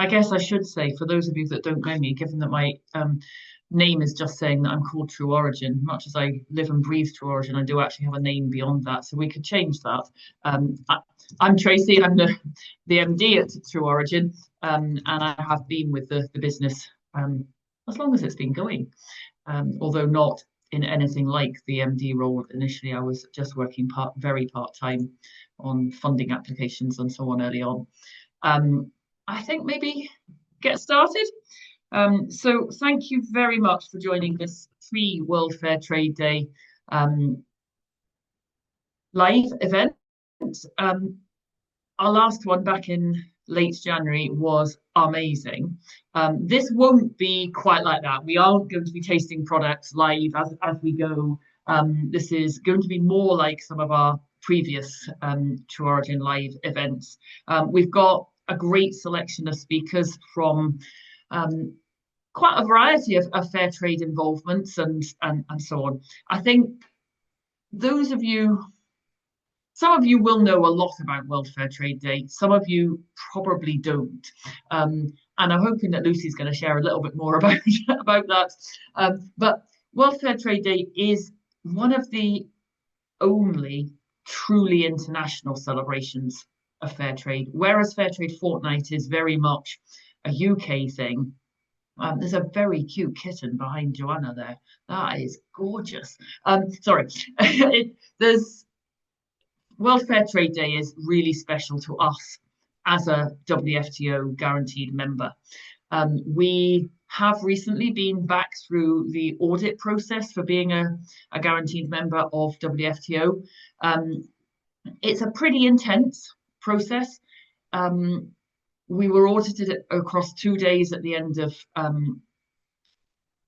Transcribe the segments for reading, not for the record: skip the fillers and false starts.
I guess I should say, for those of you that don't know me, given that my name is just saying that I'm called True Origin, much as I live and breathe True Origin, I do actually have a name beyond that. So we could change that. I'm Tracy, I'm the MD at True Origin, and I have been with the business as long as it's been going, although not in anything like the MD role initially. I was just working very part time on funding applications and so on early on. I think maybe get started. So thank you very much for joining this pre-World Fair Trade Day um, live event. Um, our last one back in late January was amazing. This won't be quite like that. We aren't going to be tasting products live as we go. This is going to be more like some of our previous True Origin live events. We've got a great selection of speakers from quite a variety of fair trade involvements and so on. I think those of you, some of you will know a lot about World Fair Trade Day. Some of you probably don't. And I'm hoping that Lucy's going to share a little bit more about, about that. But World Fair Trade Day is one of the only truly international celebrations of fair trade, whereas Fair Trade Fortnight is very much a UK thing. There's a very cute kitten behind Joanna there. That is gorgeous. Sorry, there's World Fair Trade Day is really special to us as a WFTO guaranteed member. We have recently been back through the audit process for being a guaranteed member of WFTO. It's a pretty intense process. We were audited across 2 days at the end of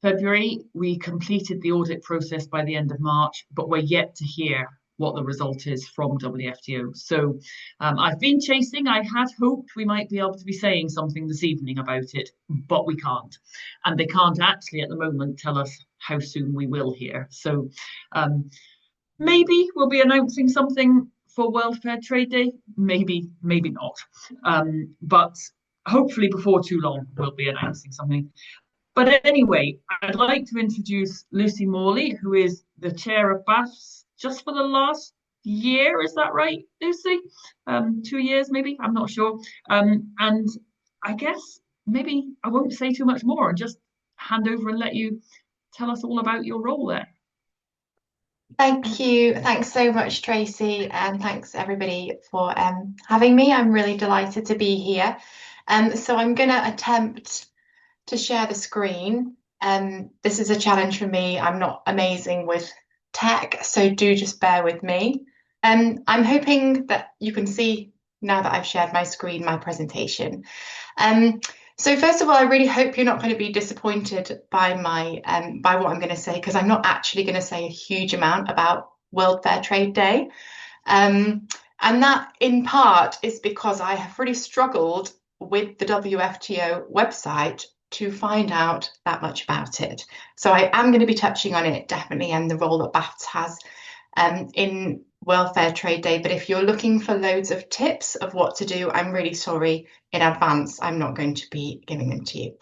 February. We completed the audit process by the end of March, but we're yet to hear what the result is from WFTO. So I've been chasing. I had hoped we might be able to be saying something this evening about it, but we can't. And they can't actually at the moment tell us how soon we will hear. So maybe we'll be announcing something for World Fair Trade Day, maybe, maybe not. But hopefully before too long, we'll be announcing something. But anyway, I'd like to introduce Lucy Morley, who is the chair of BAFS just for the last year. Is that right, Lucy? 2 years, maybe? I'm not sure. And I guess maybe I won't say too much more and just hand over and let you tell us all about your role there. Thank you. Thanks so much, Tracy, and thanks everybody for having me. I'm really delighted to be here. So I'm going to attempt to share the screen. This is a challenge for me. I'm not amazing with tech, so do just bear with me. I'm hoping that you can see now that I've shared my screen, my presentation. So first of all, I really hope you're not going to be disappointed by my by what I'm going to say, because I'm not actually going to say a huge amount about World Fair Trade Day. And that in part is because I have really struggled with the WFTO website to find out that much about it. So I am going to be touching on it definitely, and the role that BAFTS has in World Fair Trade Day. But if you're looking for loads of tips of what to do, I'm really sorry in advance. I'm not going to be giving them to you.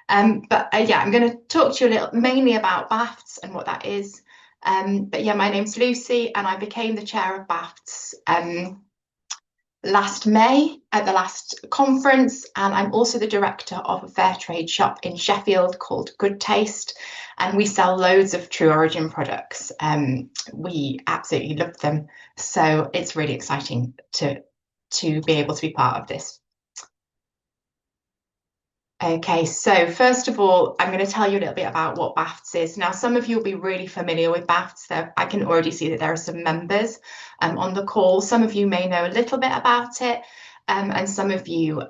But yeah, I'm going to talk to you a little mainly about BAFTS and what that is. But yeah, my name's Lucy, and I became the chair of BAFTS last May at the last conference, and I'm also the director of a fair trade shop in Sheffield called Good Taste, and we sell loads of True Origin products. We absolutely love them, so it's really exciting to be able to be part of this. Okay, so first of all, I'm going to tell you a little bit about what BAFTS is. Now, some of you will be really familiar with BAFTS. I can already see that there are some members on the call. Some of you may know a little bit about it, and some of you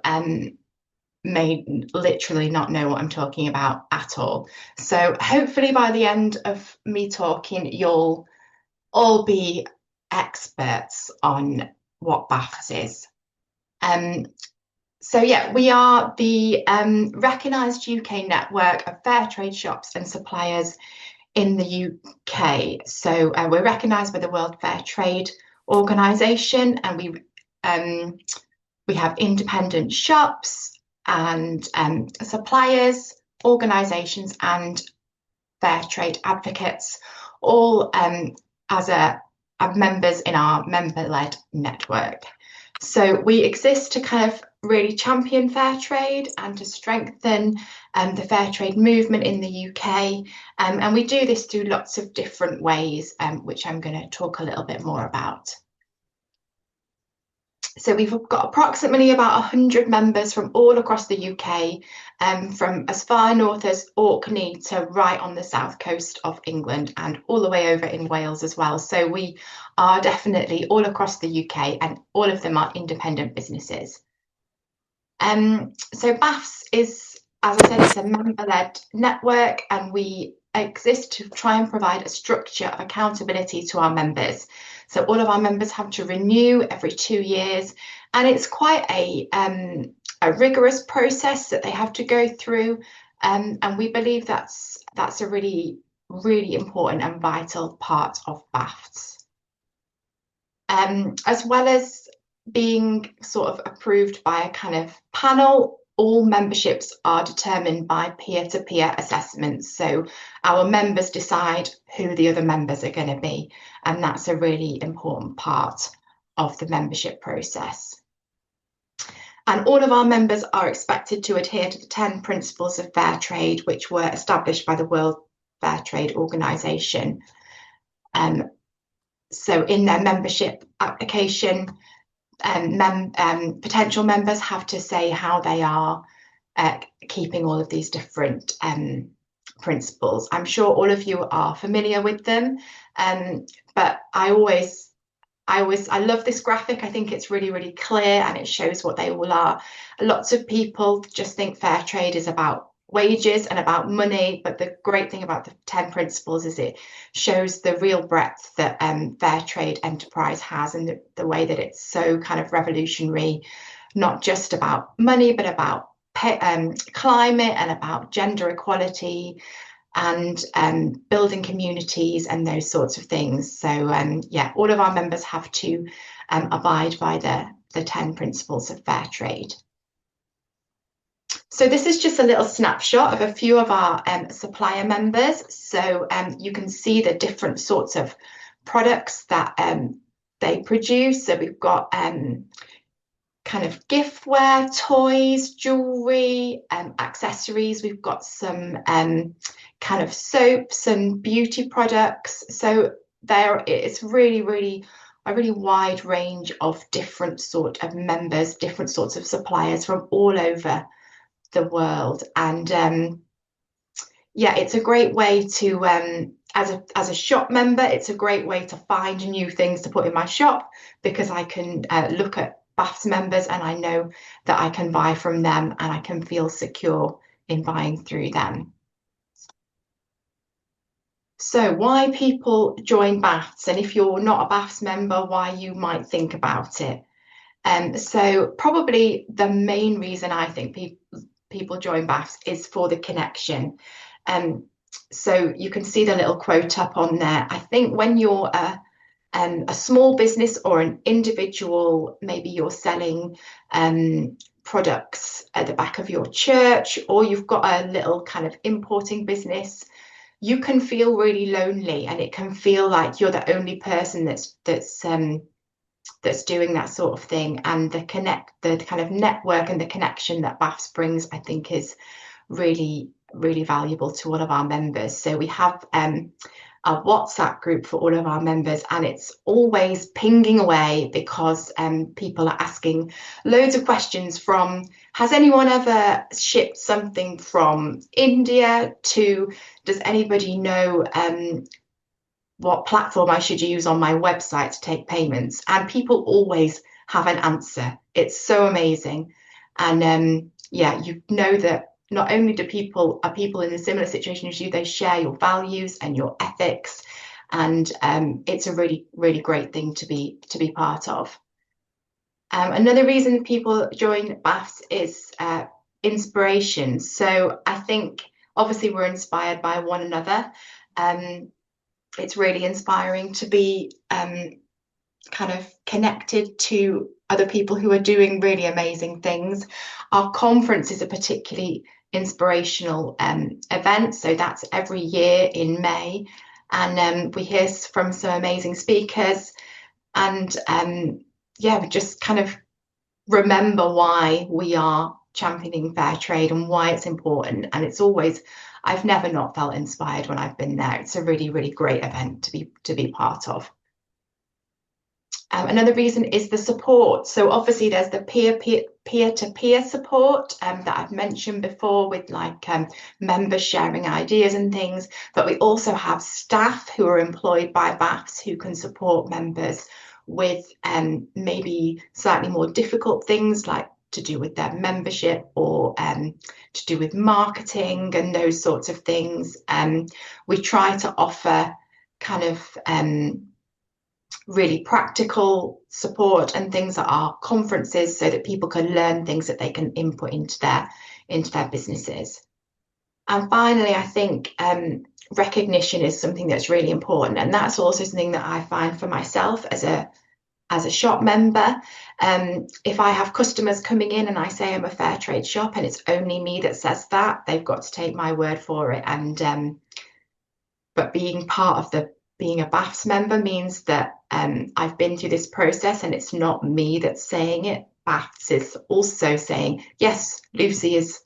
may literally not know what I'm talking about at all. So hopefully by the end of me talking, you'll all be experts on what BAFTS is. So yeah, we are the recognised UK network of fair trade shops and suppliers in the UK. So we're recognised by the World Fair Trade Organisation, and we have independent shops, and suppliers, organisations, and fair trade advocates, all as members in our member-led network. So we exist to kind of really champion fair trade and to strengthen the fair trade movement in the UK. And we do this through lots of different ways, which I'm going to talk a little bit more about. So we've got approximately about 100 members from all across the UK, from as far north as Orkney to right on the south coast of England and all the way over in Wales as well. So we are definitely all across the UK, and all of them are independent businesses. So BAFS is, as I said, it's a member-led network, and we exist to try and provide a structure of accountability to our members. So all of our members have to renew every 2 years, and it's quite a rigorous process that they have to go through. And we believe that's a really, really important and vital part of BAFS. As well as being sort of approved by a kind of panel, all memberships are determined by peer-to-peer assessments. So our members decide who the other members are going to be, and that's a really important part of the membership process. And all of our members are expected to adhere to the 10 principles of fair trade, which were established by the World Fair Trade Organization. So in their membership application, potential members have to say how they are keeping all of these different principles. I'm sure all of you are familiar with them, but I love this graphic. I think it's really, really clear, and it shows what they all are. Lots of people just think fair trade is about wages and about money, but the great thing about the 10 principles is it shows the real breadth that fair trade enterprise has, and the way that it's so kind of revolutionary, not just about money, but about climate and about gender equality and building communities and those sorts of things. So yeah, all of our members have to abide by the 10 principles of fair trade. So this is just a little snapshot of a few of our supplier members. So you can see the different sorts of products that they produce. So we've got kind of giftware, toys, jewelry, accessories. We've got some kind of soaps and beauty products. So it's really, really a really wide range of different sort of members, different sorts of suppliers from all over the world. And yeah, it's a great way to as a shop member, it's a great way to find new things to put in my shop, because I can look at BAFS members and I know that I can buy from them and I can feel secure in buying through them. So why people join BAFS, and if you're not a BAFS member, why you might think about it. So probably the main reason I think people join BAFS is for the connection. So you can see the little quote up on there. I think when you're a small business or an individual, maybe you're selling products at the back of your church, or you've got a little kind of importing business, you can feel really lonely, and it can feel like you're the only person that's doing that sort of thing. And the kind of network and the connection that BAFS brings, I think, is really, really valuable to all of our members. So we have a WhatsApp group for all of our members, and it's always pinging away because people are asking loads of questions, from has anyone ever shipped something from India to does anybody know what platform I should use on my website to take payments? And people always have an answer. It's so amazing. And yeah, you know that not only are people in a similar situation as you, they share your values and your ethics, and it's a really, really great thing to be part of. Another reason people join BAFS is inspiration. So I think obviously we're inspired by one another. It's really inspiring to be kind of connected to other people who are doing really amazing things. Our conference is a particularly inspirational event, so that's every year in May, and we hear from some amazing speakers, and yeah, we just kind of remember why we are championing fair trade and why it's important. And it's always, I've never not felt inspired when I've been there. It's a really, really great event to be part of. Another reason is the support. So obviously there's the peer-to-peer support that I've mentioned before, with like members sharing ideas and things, but we also have staff who are employed by BAFS who can support members with maybe slightly more difficult things, like to do with their membership, or to do with marketing and those sorts of things. We try to offer kind of really practical support and things at our conferences, so that people can learn things that they can input into their businesses. And finally, I think recognition is something that's really important, and that's also something that I find for myself as a shop member. If I have customers coming in and I say I'm a fair trade shop and it's only me that says that, they've got to take my word for it. And but being part of being a BAFS member means that I've been through this process, and it's not me that's saying it. BAFS is also saying, yes, Lucy is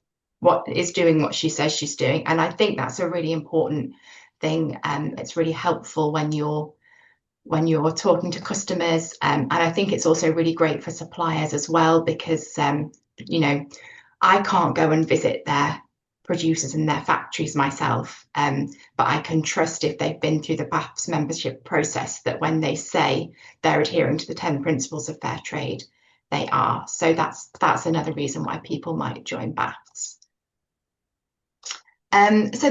doing what she says she's doing. And I think that's a really important thing. It's really helpful when you're talking to customers. And I think it's also really great for suppliers as well, because you know, I can't go and visit their producers in their factories myself, but I can trust, if they've been through the BAFS membership process, that when they say they're adhering to the 10 principles of fair trade, they are. So that's another reason why people might join BAFS. So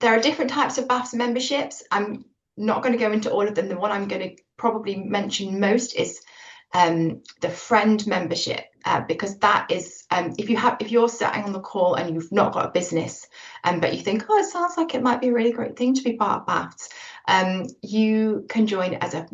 there are different types of BAFS memberships. I'm not going to go into all of them. The one I'm going to probably mention most is the friend membership, because that is, if you're sitting on the call and you've not got a business, but you think, oh, it sounds like it might be a really great thing to be part of BAFS, you can join as a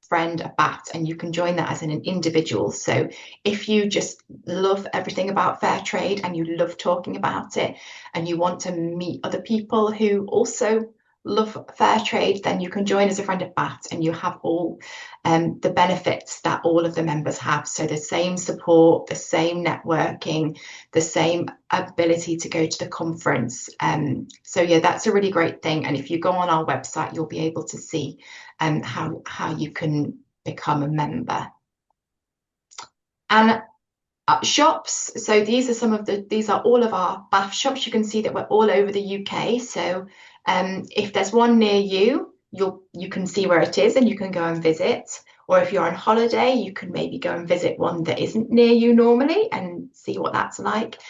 friend of BAFS, and you can join that as an individual. So if you just love everything about fair trade and you love talking about it, and you want to meet other people who also love fair trade, then you can join as a friend of BAFS, and you have all the benefits that all of the members have. So the same support, the same networking, the same ability to go to the conference. So yeah, that's a really great thing. And if you go on our website, you'll be able to see how you can become a member. And shops, so these are all of our BAFS shops. You can see that we're all over the UK. So if there's one near you, you can see where it is and you can go and visit. Or if you're on holiday, you can maybe go and visit one that isn't near you normally and see what that's like.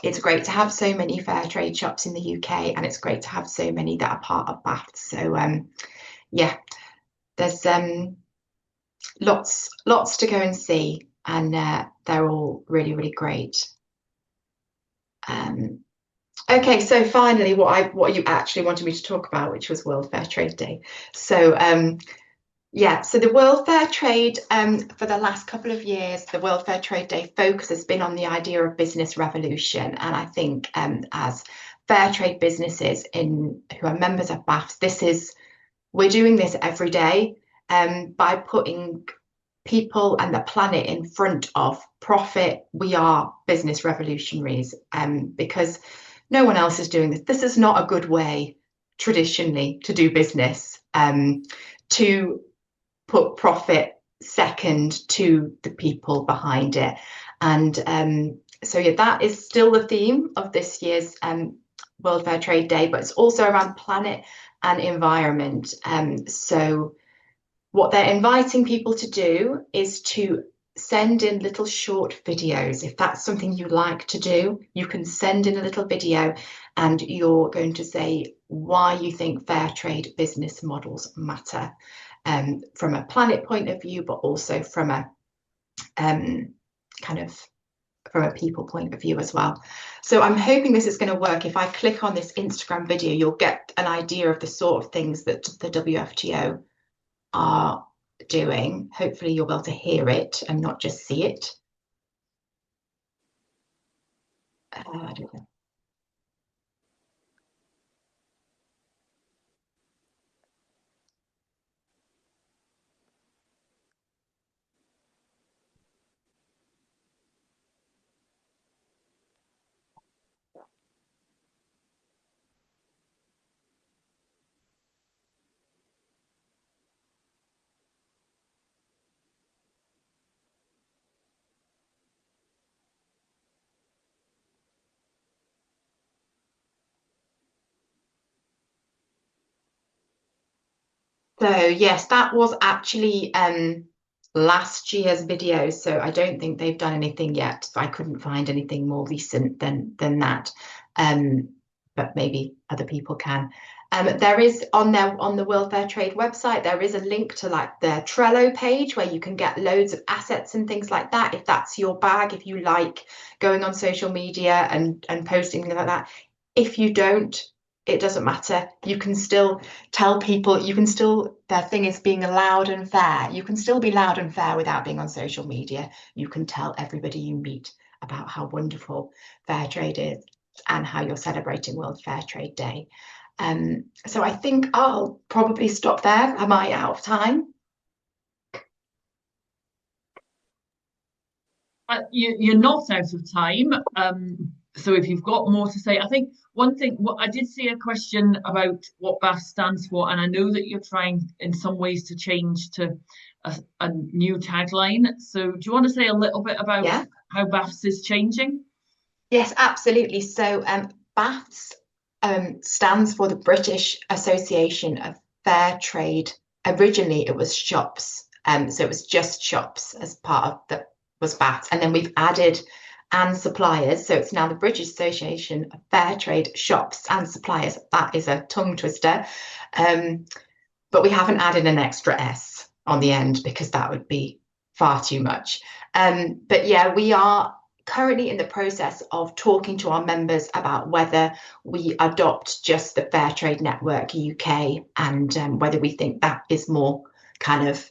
It's great to have so many fair trade shops in the UK, and it's great to have so many that are part of BAFS. So yeah, there's lots to go and see, and they're all really, really great. Okay, so finally, what you actually wanted me to talk about, which was World Fair Trade Day. So yeah, so the World Fair Trade, for the last couple of years, the World Fair Trade Day focus has been on the idea of business revolution. And I think as fair trade businesses who are members of BAFS, we're doing this every day by putting people and the planet in front of profit. We are business revolutionaries, because no one else is doing this. This is not a good way traditionally to do business, to put profit second to the people behind it. And so yeah, that is still the theme of this year's World Fair Trade Day, but it's also around planet and environment. So what they're inviting people to do is to send in little short videos. If that's something you like to do, you can send in a little video, and you're going to say why you think fair trade business models matter, from a planet point of view, but also from a from a people point of view as well. So I'm hoping this is going to work. If I click on this Instagram video, you'll get an idea of the sort of things that the WFTO are doing. Hopefully you'll be able to hear it and not just see it. I don't know. So yes, that was actually last year's video. So I don't think they've done anything yet. I couldn't find anything more recent than that. Um, but maybe other people can. There is on the World Fair Trade website, there is a link to like the Trello page where you can get loads of assets and things like that. If that's your bag, if you like going on social media and posting things like that. If you don't, it doesn't matter. You can still tell people, you can still, their thing is being loud and fair. You can still be loud and fair without being on social media. You can tell everybody you meet about how wonderful fair trade is and how you're celebrating World Fair Trade Day. So I think I'll probably stop there. Am I out of time? You're not out of time. So if you've got more to say, I think one thing, what I did see a question about what BAF stands for, and I know that you're trying in some ways to change to a new tagline. So do you want to say a little bit about Yeah. how BAFS is changing? Yes, absolutely. So BAFS stands for the British Association of Fair Trade. Originally, it was shops, so it was just shops as part of the was BAFS, and then we've added and suppliers. So it's now the British Association of Fair Trade Shops and Suppliers. That is a tongue twister, but we haven't added an extra S on the end because that would be far too much. But yeah, we are currently in the process of talking to our members about whether we adopt just the Fair Trade Network UK and whether we think that is more kind of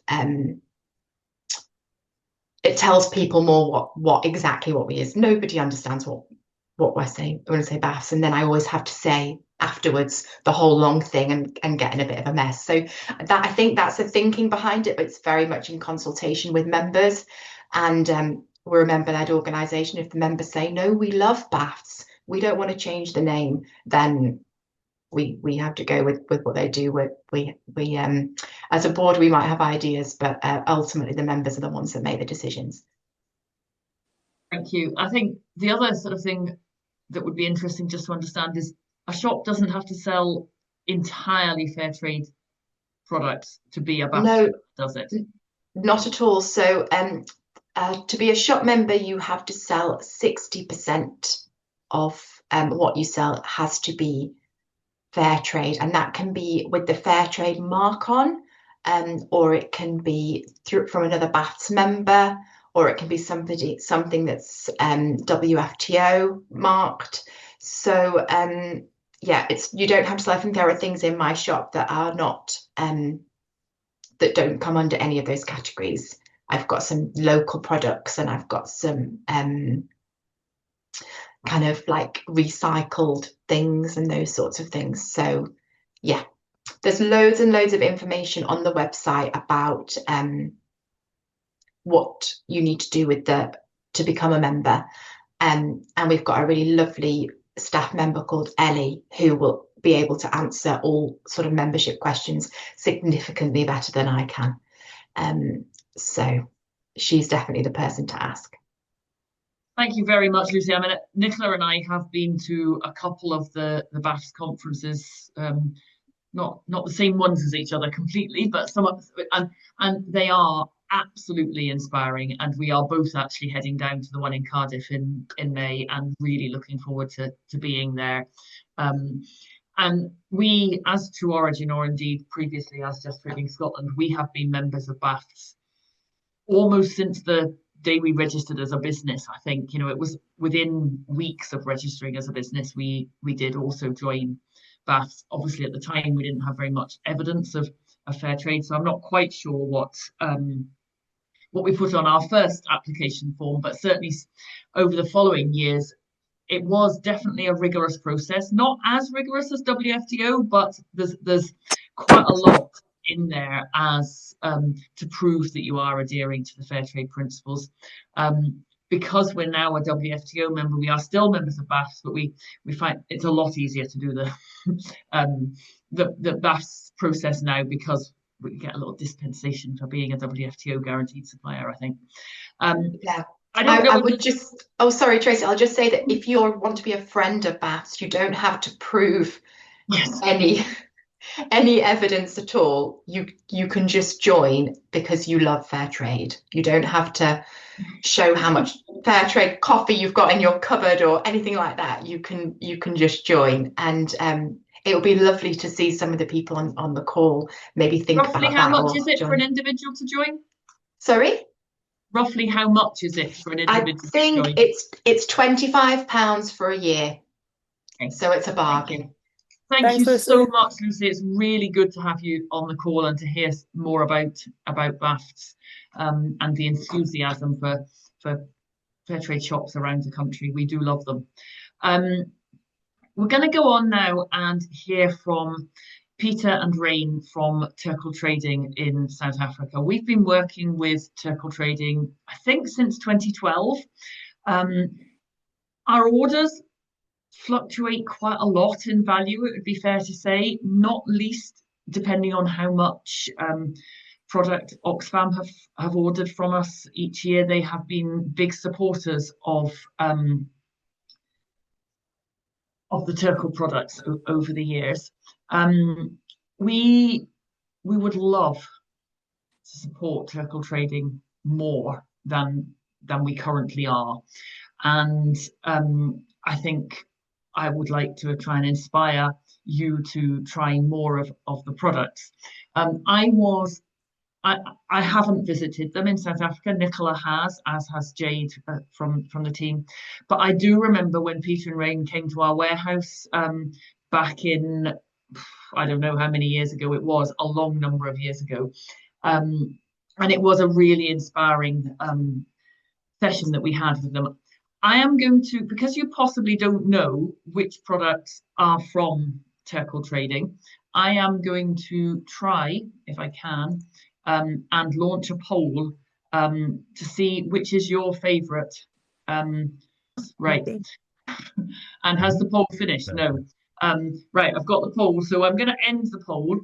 it tells people more what exactly what we is. Nobody understands what we're saying when I say BAFs, and then I always have to say afterwards the whole long thing and get in a bit of a mess. So that I think that's the thinking behind it, but it's very much in consultation with members. And we're a member-led organisation. If the members say no, we love BAFs, we don't want to change the name, then we have to go with what they do. We as a board we might have ideas, but ultimately the members are the ones that make the decisions. Thank you. I think the other sort of thing that would be interesting just to understand is a shop doesn't have to sell entirely fair trade products to be a BAFTA, No, does it? not at all. So to be a shop member, you have to sell 60% of what you sell has to be fair trade, and that can be with the fair trade mark on, or it can be through from another BAFTA member, or it can be something that's WFTO marked. So yeah, it's you don't have to sell. I think there are things in my shop that are not that don't come under any of those categories. I've got some local products and I've got some kind of like recycled things and those sorts of things. So yeah, there's loads and loads of information on the website about what you need to do with to become a member. And we've got a really lovely staff member called Ellie who will be able to answer all sort of membership questions significantly better than I can. So she's definitely the person to ask. Thank you very much, Lucy. I mean, Nicola and I have been to a couple of the BAFS conferences, not the same ones as each other completely, but some of and they are absolutely inspiring. And we are both actually heading down to the one in Cardiff in May, and really looking forward to being there. And we, as True Origin, or indeed previously as Just Trading Scotland, we have been members of BAFS almost since the day we registered as a business. I think, it was within weeks of registering as a business, we did also join BAFS. Obviously, at the time, we didn't have very much evidence of fair trade. So I'm not quite sure what we put on our first application form, but certainly over the following years, it was definitely a rigorous process. Not as rigorous as WFTO, but there's quite a lot in there as to prove that you are adhering to the fair trade principles. Because we're now a WFTO member, we are still members of BAFS, but we find it's a lot easier to do the BAFS process now because we get a little dispensation for being a WFTO guaranteed supplier, I think. Yeah. I don't I know. would just, oh, sorry, Tracy, I'll just say that if you want to be a friend of BAFS, you don't have to prove Yes. any evidence at all. You can just join because you love fair trade. You don't have to show how much fair trade coffee you've got in your cupboard or anything like that. You can just join, and it'll be lovely to see some of the people on the call maybe think Roughly about how that much or is it for an join. individual to join? Sorry? Roughly how much is it for an I individual to think join? it's £25 for a year, Okay. so it's a Thank you. bargain. Thank Thanks, you so Tracy. much, Lucy. It's really good to have you on the call and to hear more about BAFTs and the enthusiasm for fair trade shops around the country. We do love them. Um, we're going to go on now and hear from Peter and Rain from Turqle Trading in South Africa. We've been working with Turqle Trading, I think, since 2012. Our orders fluctuate quite a lot in value, it would be fair to say, not least depending on how much product Oxfam have ordered from us each year. They have been big supporters of the Turqle products over the years. We we would love to support Turqle Trading more than we currently are. And I think I would like to try and inspire you to try more of the products. I was I haven't visited them in South Africa. Nicola has, as has Jade from the team. But I do remember when Peter and Rain came to our warehouse back in, I don't know how many years ago it was, a long number of years ago. And it was a really inspiring session that we had with them. I am going to, because you possibly don't know which products are from Turqle Trading, I am going to try, if I can, and launch a poll to see which is your favourite. Right. And has the poll finished? No. Right, I've got the poll, so I'm going to end the poll.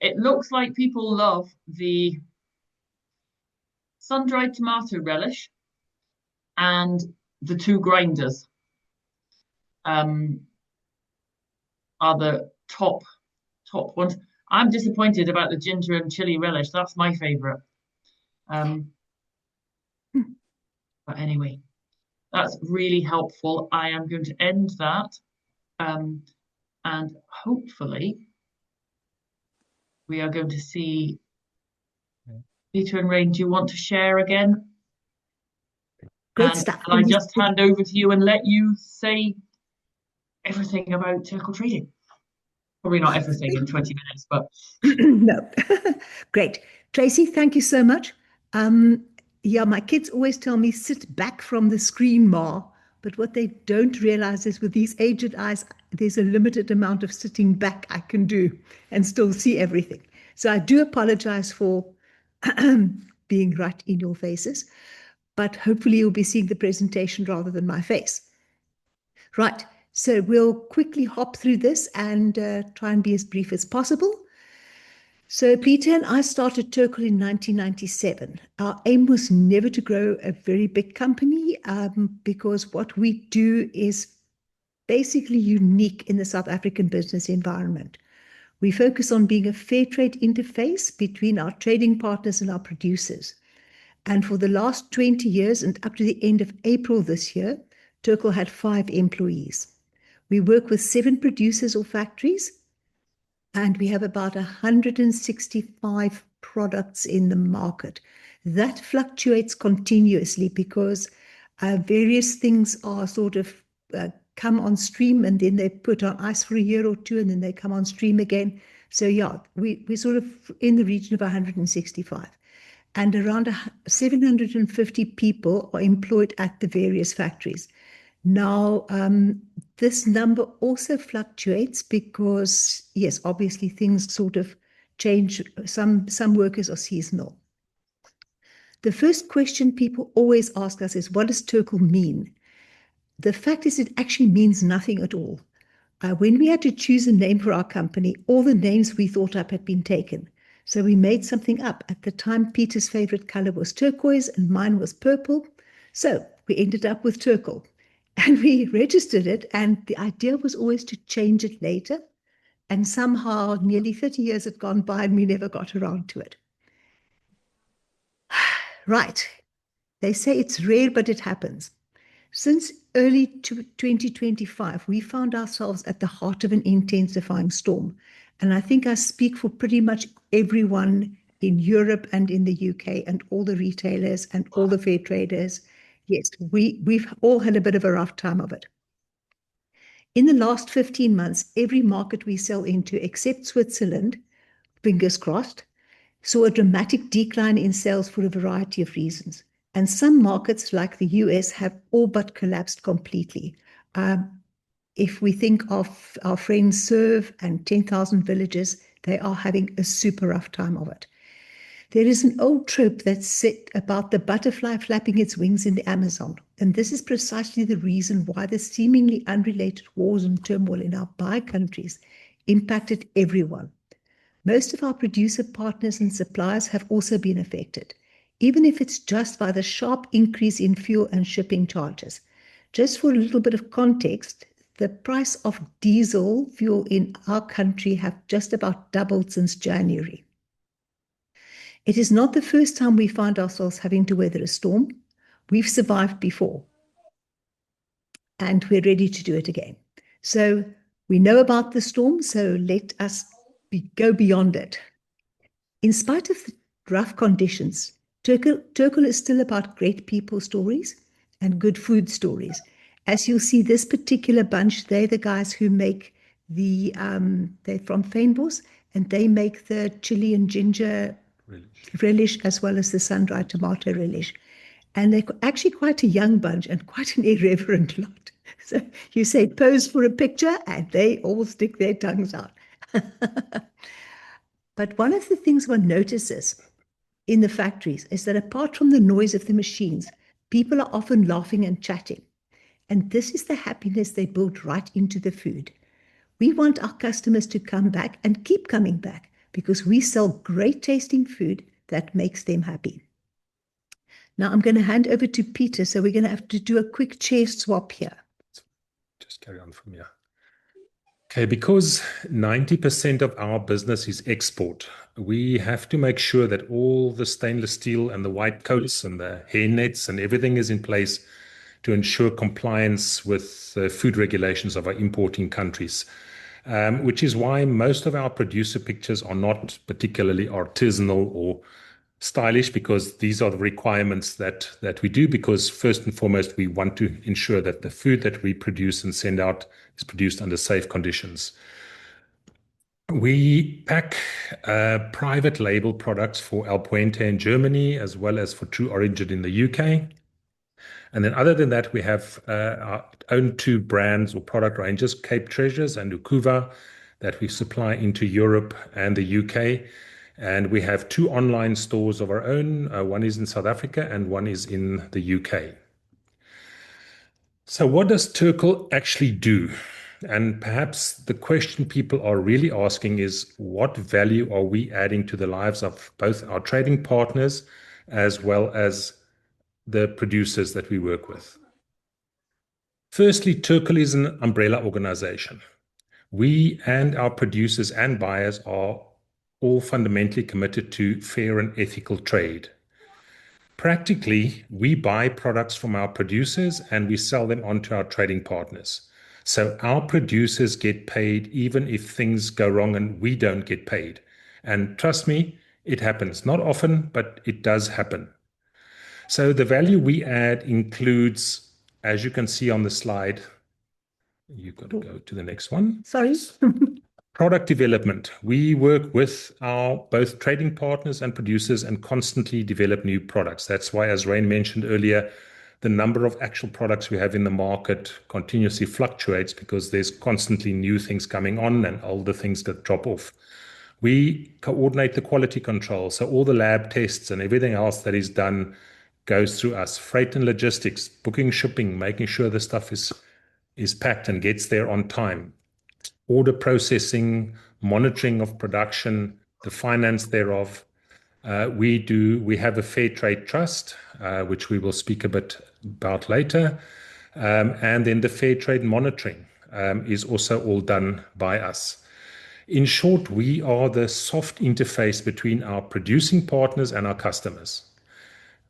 It looks like people love the sun-dried tomato relish and the two grinders are the top ones. I'm disappointed about the ginger and chili relish. That's my favorite. But anyway, that's really helpful. I am going to end that. And hopefully we are going to see Peter and Rain. Do you want to share again? Great And stuff. I just hand over to you and let you say everything about Turqle Trading? Probably not everything in 20 minutes, but No. Great. Tracy, thank you so much. Yeah, my kids always tell me sit back from the screen, Ma. But what they don't realize is with these aged eyes, there's a limited amount of sitting back I can do and still see everything. So I do apologize for being right in your faces, but hopefully you'll be seeing the presentation rather than my face. Right. So we'll quickly hop through this and try and be as brief as possible. So Peter and I started Turqle in 1997. Our aim was never to grow a very big company because what we do is basically unique in the South African business environment. We focus on being a fair trade interface between our trading partners and our producers. And for the last 20 years and up to the end of April this year, Turqle had 5 employees. We work with 7 producers or factories, and we have about 165 products in the market. That fluctuates continuously because various things are sort of come on stream and then they put on ice for a year or two and then they come on stream again. So yeah, we're sort of in the region of 165. And around 750 people are employed at the various factories. Now, this number also fluctuates because, yes, obviously things sort of change. Some workers are seasonal. The first question people always ask us is, what does Turqle mean? The fact is, it actually means nothing at all. When we had to choose a name for our company, all the names we thought up had been taken. So we made something up. At the time, Peter's favorite color was turquoise and mine was purple. So we ended up with Turqle. And we registered it, and the idea was always to change it later. And somehow nearly 30 years had gone by and we never got around to it. Right. They say it's rare, but it happens. Since early 2025, we found ourselves at the heart of an intensifying storm. And I think I speak for pretty much everyone in Europe and in the UK and all the retailers and all the fair traders. Yes, we've all had a bit of a rough time of it. In the last 15 months, every market we sell into, except Switzerland, fingers crossed, saw a dramatic decline in sales for a variety of reasons. And some markets, like the US, have all but collapsed completely. If we think of our friends Serve and 10,000 villages, they are having a super rough time of it. There is an old trope that's said about the butterfly flapping its wings in the Amazon. And this is precisely the reason why the seemingly unrelated wars and turmoil in our buy countries impacted everyone. Most of our producer partners and suppliers have also been affected, even if it's just by the sharp increase in fuel and shipping charges. Just for a little bit of context, the price of diesel fuel in our country have just about doubled since January. It is not the first time we find ourselves having to weather a storm. We've survived before, and we're ready to do it again. So we know about the storm, so let us go beyond it. In spite of the rough conditions, Turqle is still about great people stories and good food stories. As you'll see, this particular bunch, they're the guys who make they're from Fynbos, and they make the chili and ginger relish as well as the sun-dried tomato relish. And they're actually quite a young bunch and quite an irreverent lot. So you say pose for a picture and they all stick their tongues out. But one of the things one notices in the factories is that apart from the noise of the machines, people are often laughing and chatting. And this is the happiness they build right into the food. We want our customers to come back and keep coming back because we sell great tasting food that makes them happy. Now I'm going to hand over to Peter, so we're going to have to do a quick chair swap here. Just carry on from here. Okay, because 90% of our business is export, we have to make sure that all the stainless steel and the white coats and the hair nets and everything is in place to ensure compliance with the food regulations of our importing countries. Which is why most of our producer pictures are not particularly artisanal or stylish, because these are the requirements that we do, because first and foremost, we want to ensure that the food that we produce and send out is produced under safe conditions. We pack private label products for El Puente in Germany, as well as for True Origin in the UK. And then other than that, we have our own two brands or product ranges, Cape Treasures and Ukuva, that we supply into Europe and the UK. And we have two online stores of our own. One is in South Africa and one is in the UK. So what does Turqle actually do? And perhaps the question people are really asking is, what value are we adding to the lives of both our trading partners as well as the producers that we work with? Firstly, Turqle is an umbrella organization. We and our producers and buyers are all fundamentally committed to fair and ethical trade. Practically, we buy products from our producers and we sell them on to our trading partners. So our producers get paid even if things go wrong and we don't get paid. And trust me, it happens. Not often, but it does happen. So the value we add includes, as you can see on the slide, you've got to go to the next one. Sorry. Product development. We work with our both trading partners and producers and constantly develop new products. That's why, as Rain mentioned earlier, the number of actual products we have in the market continuously fluctuates because there's constantly new things coming on and older things that drop off. We coordinate the quality control. So all the lab tests and everything else that is done goes through us. Freight and logistics, booking, shipping, making sure the stuff is packed and gets there on time. Order processing, monitoring of production, the finance thereof. We have a fair trade trust, which we will speak a bit about later. And then the fair trade monitoring is also all done by us. In short, we are the soft interface between our producing partners and our customers.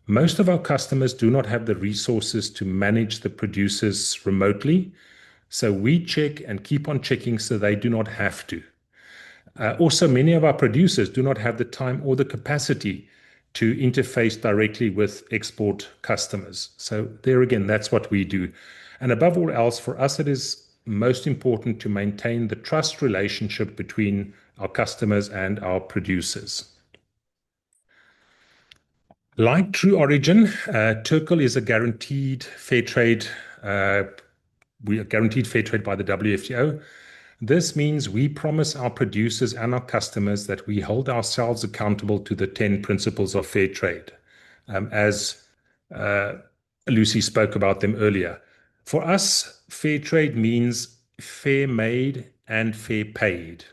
Most of our customers do not have the resources to manage the producers remotely, so we check and keep on checking so they do not have to. Also, many of our producers do not have the time or the capacity to interface directly with export customers. So there again, that's what we do. And above all else, for us, it is most important to maintain the trust relationship between our customers and our producers. Like True Origin, Turqle is a guaranteed fair trade. We are guaranteed fair trade by the WFTO. This means we promise our producers and our customers that we hold ourselves accountable to the 10 principles of fair trade, as Lucy spoke about them earlier. For us, fair trade means fair made and fair paid.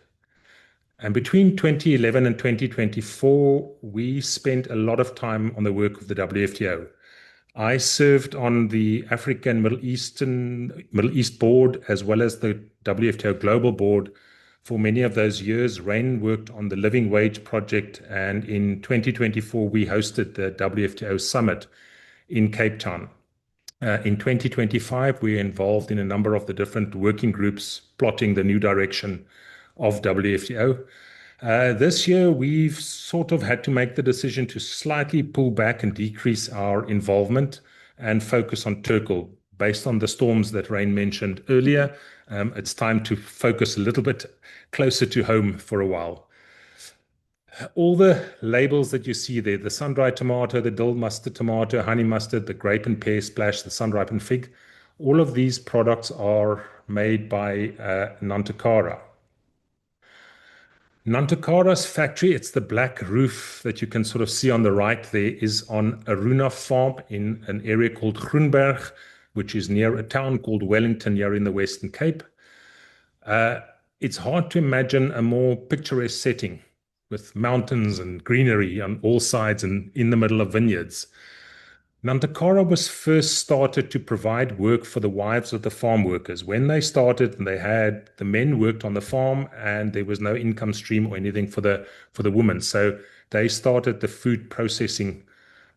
And between 2011 and 2024, we spent a lot of time on the work of the WFTO. I served on the African Middle East board as well as the WFTO Global Board for many of those years. Rain worked on the Living Wage Project, and in 2024 we hosted the WFTO Summit in Cape Town. In 2025, we were involved in a number of the different working groups plotting the new direction of WFTO. This year, we've sort of had to make the decision to slightly pull back and decrease our involvement and focus on Turqle. Based on the storms that Rain mentioned earlier, it's time to focus a little bit closer to home for a while. All the labels that you see there, the sun-dried tomato, the dill mustard tomato, honey mustard, the grape and pear splash, the sun-ripened fig, all of these products are made by Nantakara. Nantakara's factory, it's the black roof that you can sort of see on the right there, is on a Runa farm in an area called Groenberg, which is near a town called Wellington here in the Western Cape. It's hard to imagine a more picturesque setting with mountains and greenery on all sides and in the middle of vineyards. Nantakara was first started to provide work for the wives of the farm workers. When they started, the men worked on the farm and there was no income stream or anything for the women. So they started the food processing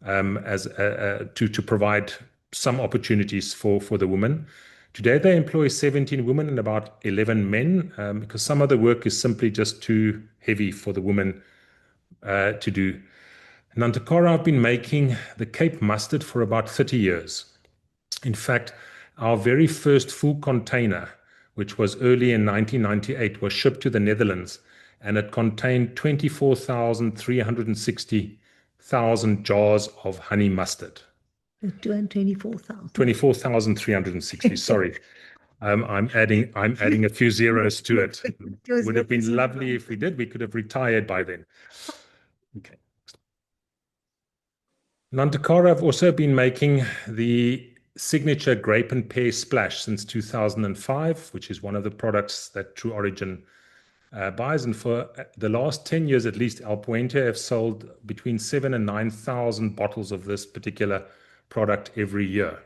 to provide some opportunities for the women. Today they employ 17 women and about 11 men because some of the work is simply just too heavy for the women to do. Nantakara have been making the Cape mustard for about 30 years. In fact, our very first full container, which was early in 1998, was shipped to the Netherlands, and it contained 24,360,000 jars of honey mustard. 24,000. 24,360, sorry. I'm adding a few zeros to it. It would have been lovely if we did. We could have retired by then. Okay. Nantakara have also been making the signature grape and pear splash since 2005, which is one of the products that True Origin buys. And for the last 10 years at least, El Puente have sold between 7,000 and 9,000 bottles of this particular product every year.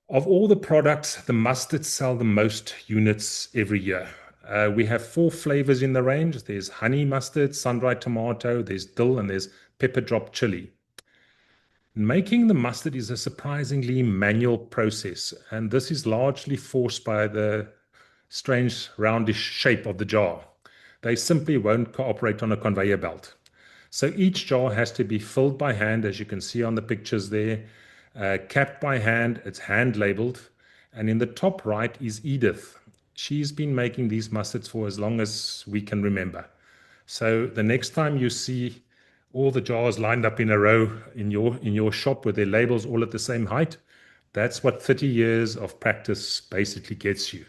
Of all the products, the mustards sell the most units every year. We have 4 flavors in the range. There's honey mustard, sun-dried tomato, there's dill, and there's pepper drop chili. Making the mustard is a surprisingly manual process, and this is largely forced by the strange roundish shape of the jar. They simply won't cooperate on a conveyor belt. So each jar has to be filled by hand, as you can see on the pictures there, capped by hand, it's hand labeled, and in the top right is Edith. she's been making these mustards for as long as we can remember. So the next time you see all the jars lined up in a row in your shop with their labels all at the same height, that's what 30 years of practice basically gets you.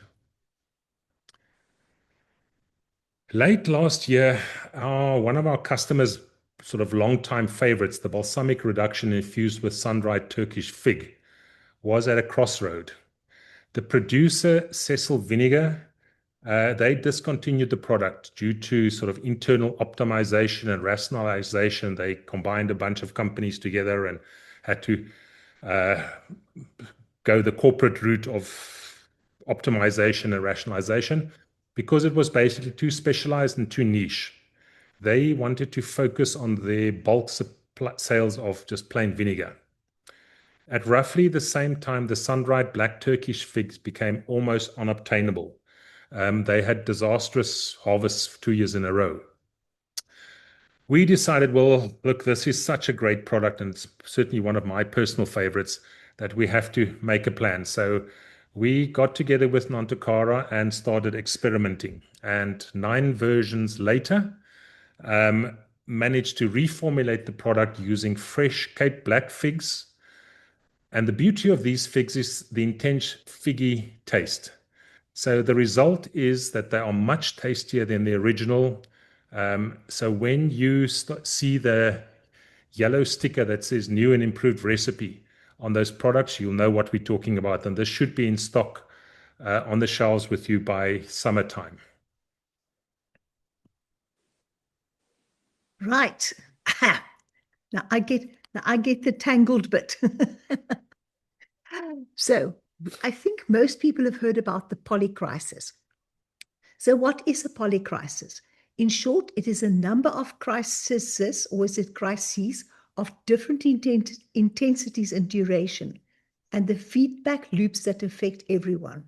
Late last year, one of our customers' sort of long-time favorites, the balsamic reduction infused with sun-dried Turkish fig, was at a crossroad. The producer, Cecil Vinegar, they discontinued the product due to sort of internal optimization and rationalization. They combined a bunch of companies together and had to go the corporate route of optimization and rationalization because it was basically too specialized and too niche. They wanted to focus on their bulk sales of just plain vinegar. At roughly the same time, the sun-dried black Turkish figs became almost unobtainable. They had disastrous harvests 2 years in a row. We decided, well, look, this is such a great product, and it's certainly one of my personal favorites, that we have to make a plan. So we got together with Nantakara and started experimenting. And 9 versions later, managed to reformulate the product using fresh Cape Black figs. And the beauty of these figs is the intense figgy taste. So the result is that they are much tastier than the original. So when you see the yellow sticker that says new and improved recipe on those products, you'll know what we're talking about. And this should be in stock on the shelves with you by summertime. Right. Now I get the tangled bit. So I think most people have heard about the polycrisis. So what is a polycrisis? In short, it is a number of crises, or is it crises, of different intensities and duration, and the feedback loops that affect everyone.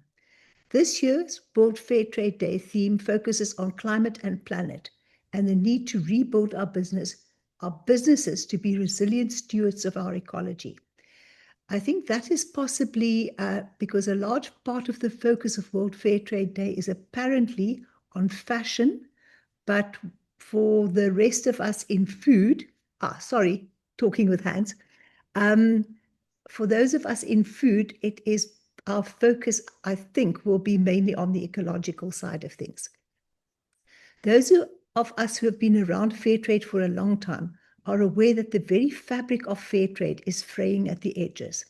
This year's World Fair Trade Day theme focuses on climate and planet, and the need to rebuild our businesses to be resilient stewards of our ecology. I think that is possibly because a large part of the focus of World Fair Trade Day is apparently on fashion, but for the rest of us in food, talking with hands, for those of us in food, it is our focus, I think, will be mainly on the ecological side of things. Those of us who have been around fair trade for a long time are aware that the very fabric of fair trade is fraying at the edges.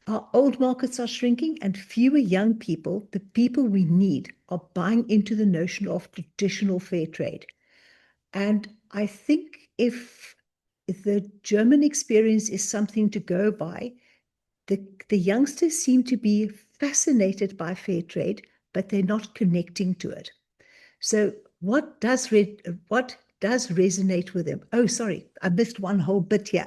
Our old markets are shrinking, and fewer young people, the people we need, are buying into the notion of traditional fair trade. And I think if the German experience is something to go by, the youngsters seem to be fascinated by fair trade, but they're not connecting to it. So what does resonate with them? Oh, sorry, I missed one whole bit here.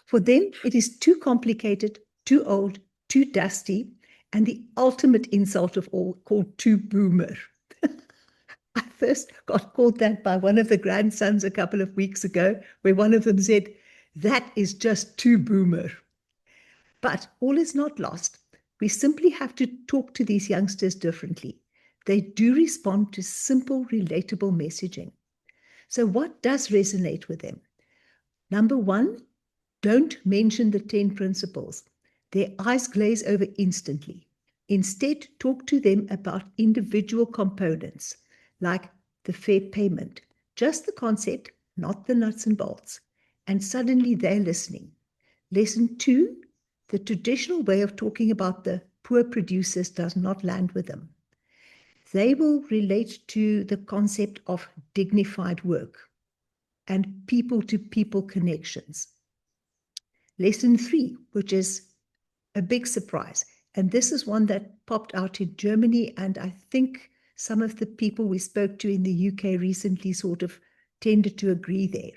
For them, it is too complicated, too old, too dusty, and the ultimate insult of all, called too boomer. I first got called that by one of the grandsons a couple of weeks ago, where one of them said, "That is just too boomer." But all is not lost. We simply have to talk to these youngsters differently. They do respond to simple, relatable messaging. So what does resonate with them? Number 1, don't mention the 10 principles. Their eyes glaze over instantly. Instead, talk to them about individual components, like the fair payment, just the concept, not the nuts and bolts. And suddenly they're listening. Lesson 2, the traditional way of talking about the poor producers does not land with them. They will relate to the concept of dignified work and people-to-people connections. Lesson 3, which is a big surprise, and this is one that popped out in Germany, and I think some of the people we spoke to in the UK recently sort of tended to agree there,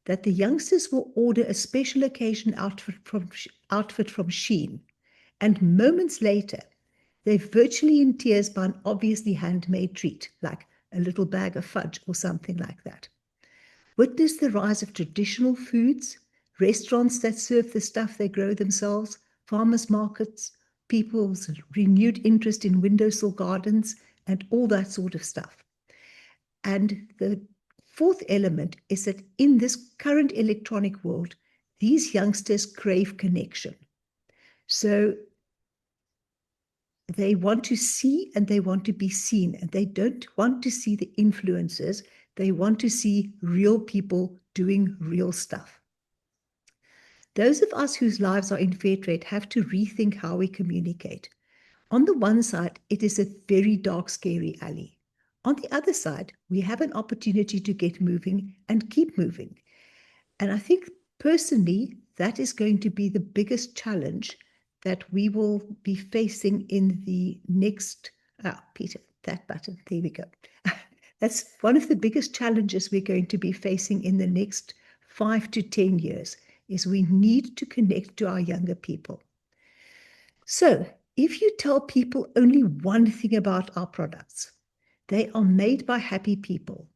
that the youngsters will order a special occasion outfit from Shein, and moments later, they're virtually in tears by an obviously handmade treat, like a little bag of fudge or something like that. Witness the rise of traditional foods, restaurants that serve the stuff they grow themselves, farmers markets, people's renewed interest in windowsill gardens, and all that sort of stuff. And the fourth element is that in this current electronic world, these youngsters crave connection. So they want to see and they want to be seen, and they don't want to see the influencers. They want to see real people doing real stuff. Those of us whose lives are in fair trade have to rethink how we communicate. On the one side, it is a very dark, scary alley. On the other side, we have an opportunity to get moving and keep moving. And I think personally, that is going to be the biggest challenge that we will be facing in the next, Peter, that button, there we go. That's one of the biggest challenges we're going to be facing in the next 5 to 10 years, is we need to connect to our younger people. So if you tell people only one thing about our products, they are made by happy people.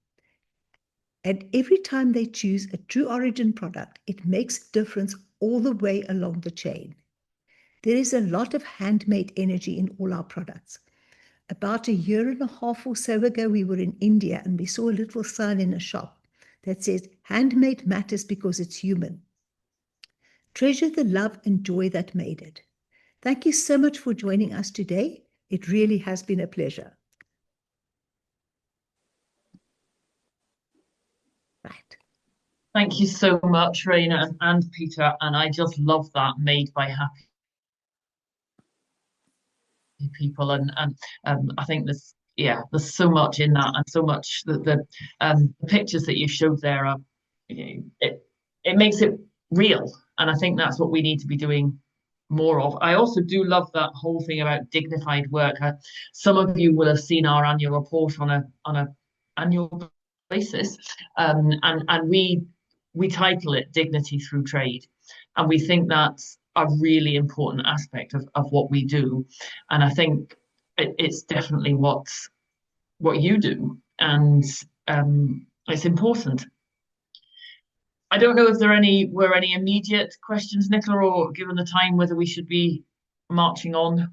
And every time they choose a True Origin product, it makes a difference all the way along the chain. There is a lot of handmade energy in all our products. About a year and a half or so ago, we were in India and we saw a little sign in a shop that says, handmade matters because it's human. Treasure the love and joy that made it. Thank you so much for joining us today. It really has been a pleasure. Right. Thank you so much, Raina and Peter. And I just love that, made by happy people. And I think there's so much in that, and so much that the pictures that you showed there are, it makes it real. And I think that's what we need to be doing more of. I also do love that whole thing about dignified work. Some of you will have seen our annual report on a annual basis, and we title it Dignity Through Trade, and we think that's a really important aspect of what we do. And I think it's definitely what you do, and it's important. I don't know if there were any immediate questions, Nicola, or given the time, whether we should be marching on.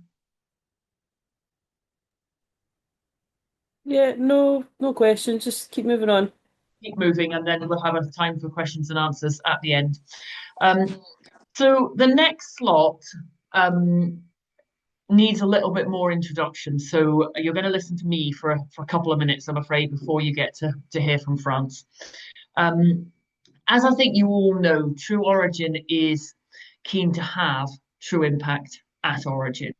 Yeah, no questions. Just keep moving on. Keep moving, and then we'll have a time for questions and answers at the end. So the next slot needs a little bit more introduction. So you're going to listen to me for a couple of minutes, I'm afraid, before you get to hear from France. As I think you all know, True Origin is keen to have true impact at origin.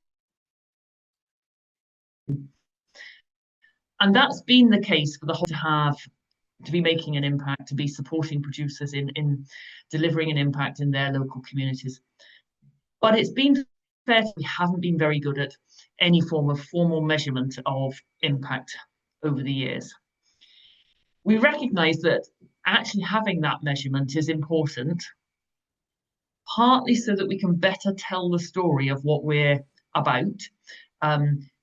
And that's been the case for the whole, to be making an impact, to be supporting producers in delivering an impact in their local communities. But it's been fair, we haven't been very good at any form of formal measurement of impact over the years. We recognise that actually having that measurement is important, partly so that we can better tell the story of what we're about,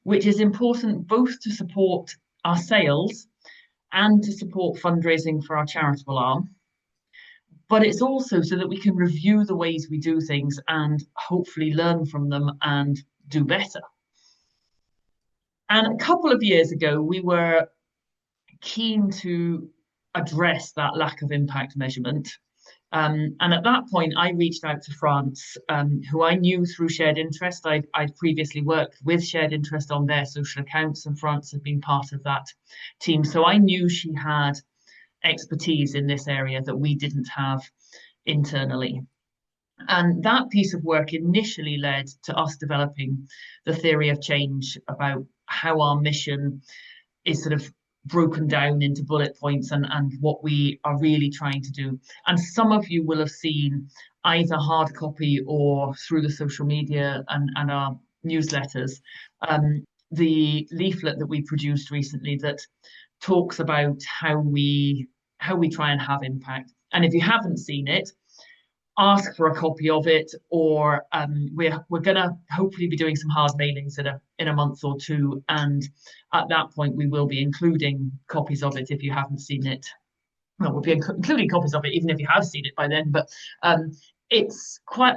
which is important both to support our sales and to support fundraising for our charitable arm. But it's also so that we can review the ways we do things and hopefully learn from them and do better. And a couple of years ago, we were keen to address that lack of impact measurement. And at that point, I reached out to France, who I knew through Shared Interest. I'd previously worked with Shared Interest on their social accounts, and France had been part of that team. So I knew she had expertise in this area that we didn't have internally. And that piece of work initially led to us developing the theory of change about how our mission is sort of broken down into bullet points and what we are really trying to do. And some of you will have seen either hard copy or through the social media and our newsletters, the leaflet that we produced recently that talks about how we try and have impact. And if you haven't seen it, ask for a copy of it, or we're going to hopefully be doing some hard mailings in a month or two, and at that point we will be including copies of it if you haven't seen it. Well, we'll be including copies of it even if you have seen it by then, but it's quite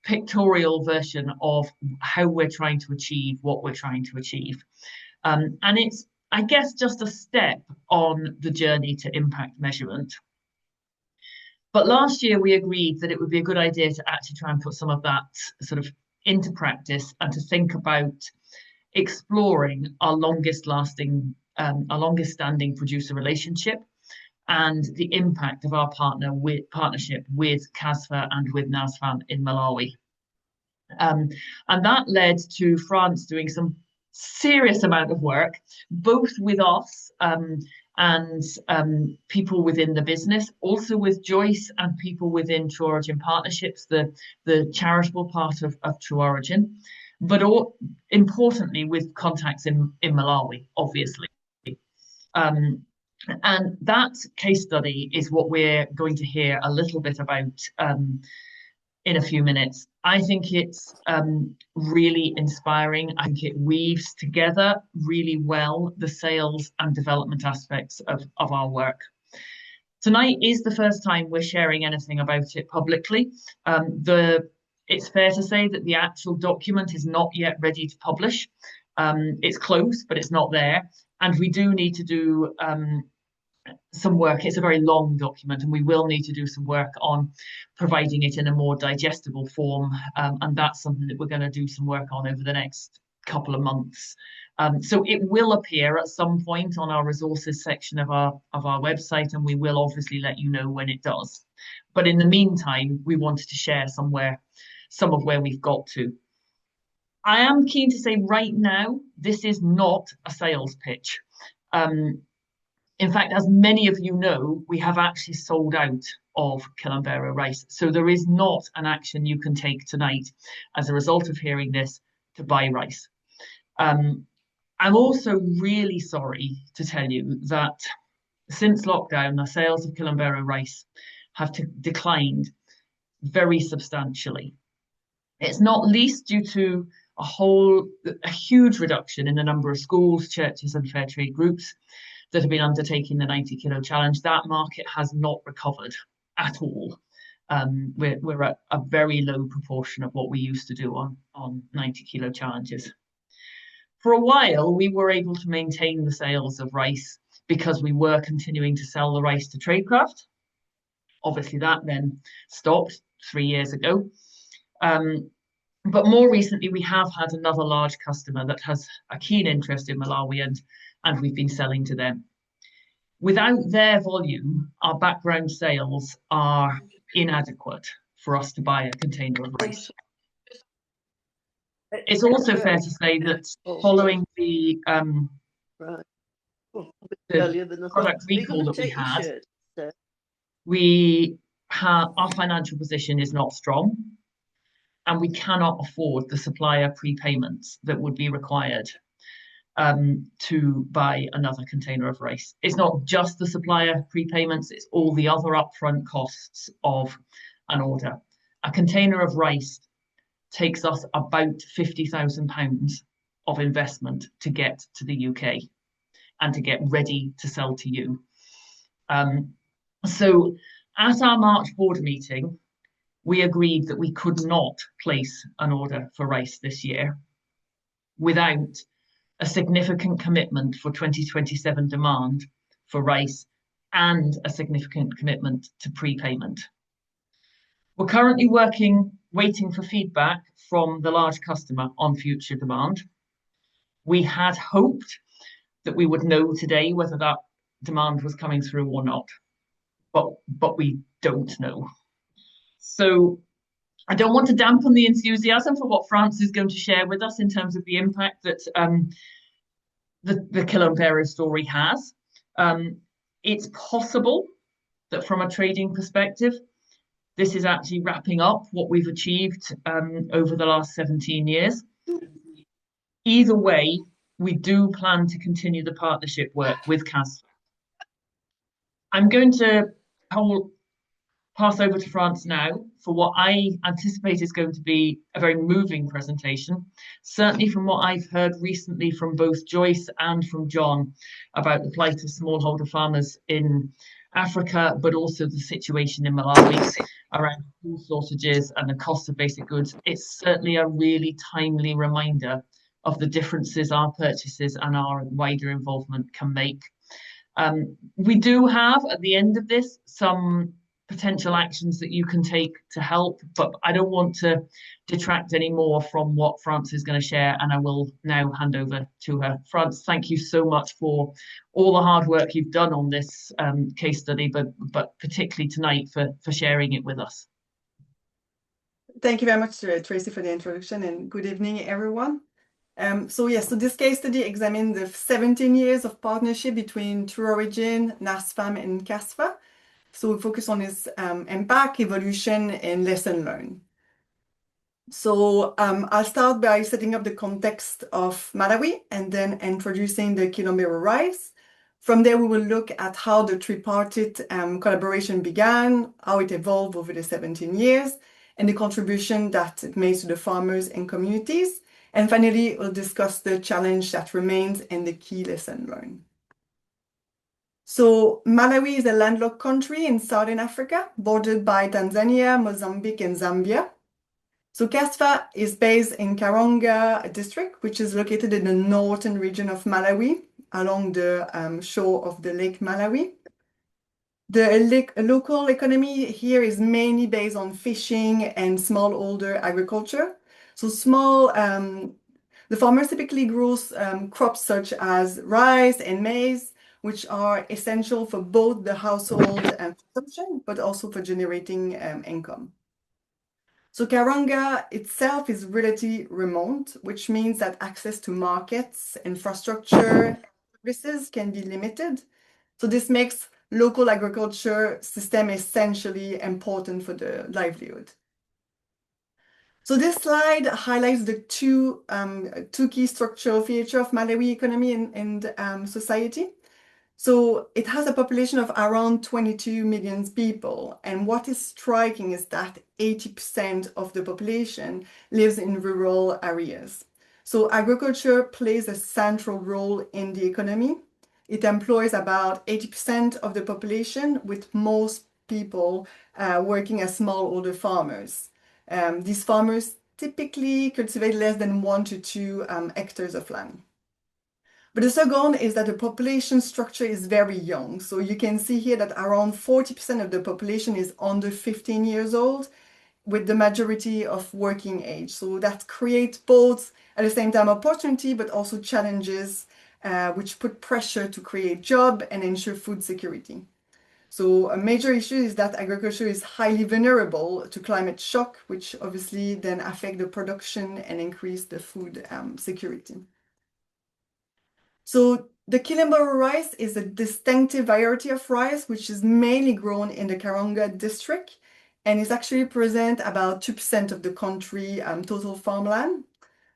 pictorial version of how we're trying to achieve what we're trying to achieve. And it's, I guess, just a step on the journey to impact measurement. But last year we agreed that it would be a good idea to actually try and put some of that sort of into practice and to think about exploring our longest standing producer relationship and the impact of our partnership with CASFA and with NASFAM in Malawi. And that led to France doing some serious amount of work, both with us and people within the business, also with Joyce and people within True Origin Partnerships, the charitable part of True Origin, but importantly with contacts in Malawi, obviously. And that case study is what we're going to hear a little bit about in a few minutes. I think it's really inspiring. I think it weaves together really well the sales and development aspects of our work. Tonight is the first time we're sharing anything about it publicly. It's fair to say that the actual document is not yet ready to publish. It's close, but it's not there. And we do need to do some work. It's a very long document, and we will need to do some work on providing it in a more digestible form. And that's something that we're going to do some work on over the next couple of months. So it will appear at some point on our resources section of our website, and we will obviously let you know when it does. But in the meantime, we wanted to share some of where we've got to. I am keen to say right now, this is not a sales pitch. In fact, as many of you know, we have actually sold out of Kilombero rice. So there is not an action you can take tonight as a result of hearing this to buy rice. I'm also really sorry to tell you that since lockdown, the sales of Kilombero rice have declined very substantially. It's not least due to a huge reduction in the number of schools, churches, and fair trade groups that have been undertaking the 90 kilo challenge. That market has not recovered at all. We're at a very low proportion of what we used to do on 90 kilo challenges. For a while, we were able to maintain the sales of rice because we were continuing to sell the rice to Tradecraft. Obviously, that then stopped 3 years ago. But more recently, we have had another large customer that has a keen interest in Malawi, and we've been selling to them. Without their volume, our background sales are inadequate for us to buy a container of rice. It's also fair to say that following the product recall that we had, our financial position is not strong, and we cannot afford the supplier prepayments that would be required to buy another container of rice. It's not just the supplier prepayments, it's all the other upfront costs of an order. A container of rice takes us about £50,000 of investment to get to the UK and to get ready to sell to you. So at our March board meeting, we agreed that we could not place an order for rice this year without a significant commitment for 2027 demand for rice and a significant commitment to prepayment. We're currently waiting for feedback from the large customer on future demand. We had hoped that we would know today whether that demand was coming through or not, but we don't know. So I don't want to dampen the enthusiasm for what France is going to share with us in terms of the impact that the Kilombero story has. It's possible that from a trading perspective, this is actually wrapping up what we've achieved over the last 17 years. Either way, we do plan to continue the partnership work with CAS. I'm going to pass over to France now for what I anticipate is going to be a very moving presentation, certainly from what I've heard recently from both Joyce and from John about the plight of smallholder farmers in Africa, but also the situation in Malawi around food shortages and the cost of basic goods. It's certainly a really timely reminder of the differences our purchases and our wider involvement can make. We do have at the end of this some potential actions that you can take to help, but I don't want to detract any more from what France is going to share, and I will now hand over to her. France, thank you so much for all the hard work you've done on this case study, but particularly tonight for sharing it with us. Thank you very much, Tracy, for the introduction, and good evening, everyone. So this case study examined the 17 years of partnership between True Origin, NASFAM, and CASFA. So we focus on its impact, evolution, and lesson learned. So I'll start by setting up the context of Malawi and then introducing the Kilombero rice. From there, we will look at how the tripartite collaboration began, how it evolved over the 17 years, and the contribution that it made to the farmers and communities. And finally, we'll discuss the challenge that remains and the key lesson learned. So Malawi is a landlocked country in southern Africa, bordered by Tanzania, Mozambique, and Zambia. So CASFA is based in Karonga district, which is located in the northern region of Malawi, along the shore of the Lake Malawi. The local economy here is mainly based on fishing and smallholder agriculture. So the farmers typically grow crops such as rice and maize, which are essential for both the household and consumption, but also for generating income. So Karonga itself is relatively remote, which means that access to markets, infrastructure, and services can be limited. So this makes local agriculture system essentially important for the livelihood. So this slide highlights the two key structural features of Malawi economy and society. So it has a population of around 22 million people. And what is striking is that 80% of the population lives in rural areas. So agriculture plays a central role in the economy. It employs about 80% of the population, with most people working as smallholder farmers. These farmers typically cultivate less than 1 to 2 hectares of land. But the second is that the population structure is very young. So you can see here that around 40% of the population is under 15 years old, with the majority of working age. So that creates both, at the same time, opportunity, but also challenges, which put pressure to create jobs and ensure food security. So a major issue is that agriculture is highly vulnerable to climate shock, which obviously then affect the production and increase the food security. So the Kilombero rice is a distinctive variety of rice, which is mainly grown in the Karonga district, and is actually present about 2% of the country total farmland.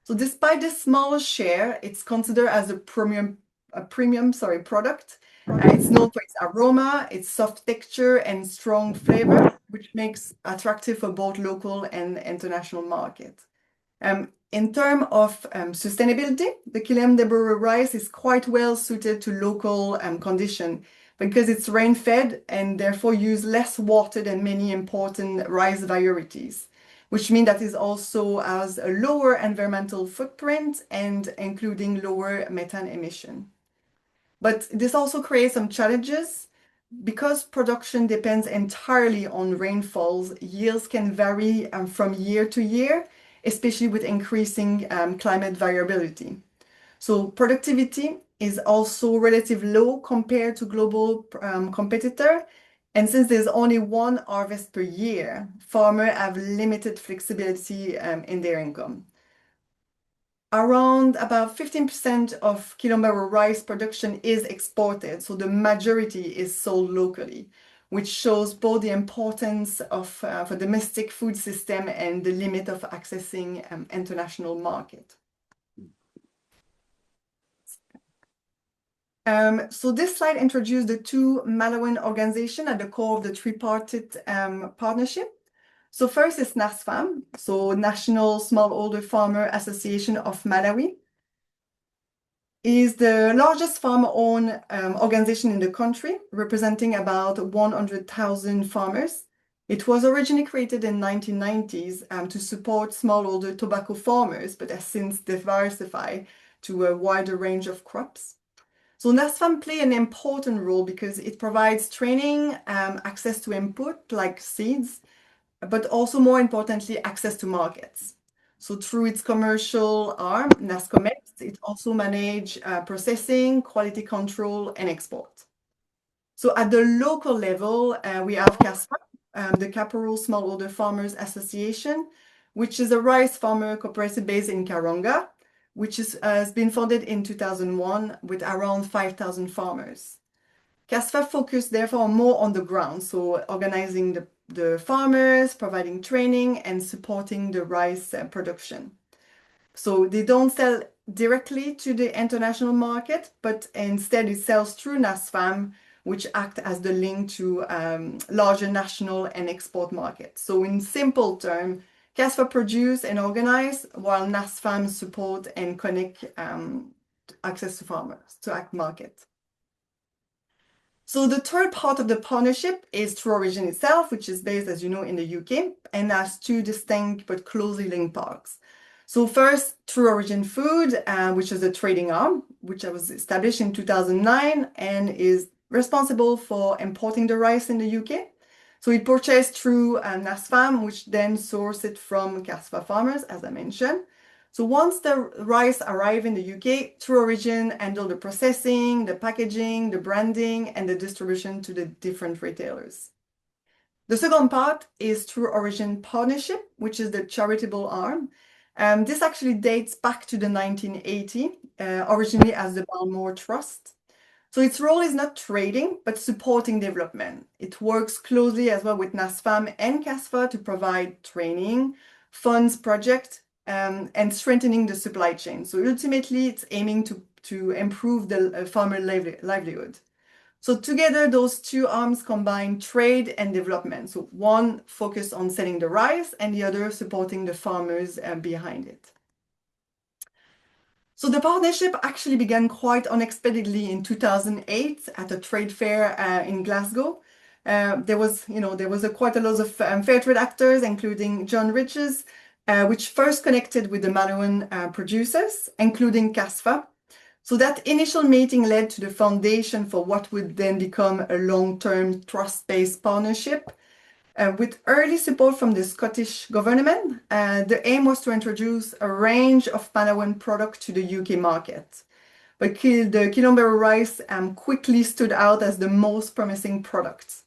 So despite this small share, it's considered as a premium product. It's known for its aroma, its soft texture, and strong flavor, which makes attractive for both local and international markets. In terms of sustainability, the Kilombero rice is quite well suited to local conditions because it's rain-fed and therefore use less water than many important rice varieties, which means that it also has a lower environmental footprint and including lower methane emission. But this also creates some challenges. Because production depends entirely on rainfalls, yields can vary from year to year, especially with increasing climate variability. So productivity is also relatively low compared to global competitor. And since there's only one harvest per year, farmers have limited flexibility in their income. Around about 15% of Kilombero rice production is exported, so the majority is sold locally, which shows both the importance of for domestic food system and the limit of accessing international market. So this slide introduced the two Malawian organizations at the core of the tripartite partnership. So first is NASFAM, so National Smallholder Farmer Association of Malawi. is the largest farmer-owned organization in the country, representing about 100,000 farmers. It was originally created in 1990s to support smallholder tobacco farmers, but has since diversified to a wider range of crops. So NASFAM play an important role because it provides training, access to input like seeds, but also more importantly, access to markets. So through its commercial arm, NASCOMEX, it also manages processing, quality control, and export. So at the local level, we have CASFA, the Caporal Smallholder Farmers Association, which is a rice farmer cooperative based in Karonga, which has been founded in 2001 with around 5,000 farmers. CASFA focused therefore more on the ground, so organizing the farmers, providing training, and supporting the rice production. So they don't sell directly to the international market, but instead it sells through NASFAM, which act as the link to larger national and export markets. So in simple terms, CASFA produce and organize, while NASFAM support and connect access to farmers, to market. So the third part of the partnership is True Origin itself, which is based, as you know, in the UK and has two distinct but closely linked parts. So first, True Origin Food, which is a trading arm, which was established in 2009 and is responsible for importing the rice in the UK. So it purchased through NASFAM, which then sourced it from CASFA farmers, as I mentioned. So once the rice arrived in the UK, True Origin handled the processing, the packaging, the branding, and the distribution to the different retailers. The second part is True Origin Partnership, which is the charitable arm. This actually dates back to the 1980s, originally as the Balmore Trust. So its role is not trading, but supporting development. It works closely as well with NASFAM and CASFA to provide training, funds projects, and strengthening the supply chain. So ultimately, it's aiming to improve the farmer livelihood. So together, those two arms combine trade and development. So one focused on selling the rice and the other supporting the farmers behind it. So the partnership actually began quite unexpectedly in 2008 at a trade fair in Glasgow. There was quite a lot of fair trade actors, including John Riches, which first connected with the Malawian producers, including CASFA. So that initial meeting led to the foundation for what would then become a long-term trust-based partnership. With early support from the Scottish government, the aim was to introduce a range of Malawian products to the UK market. But the Kilombero rice quickly stood out as the most promising product.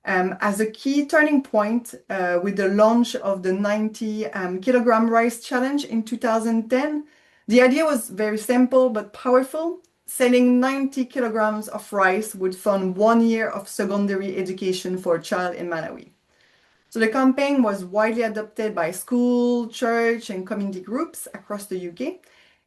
As a key turning point, with the launch of the 90 kilogram rice challenge in 2010, the idea was very simple but powerful. Selling 90 kilograms of rice would fund 1 year of secondary education for a child in Malawi. So the campaign was widely adopted by school, church, and community groups across the UK,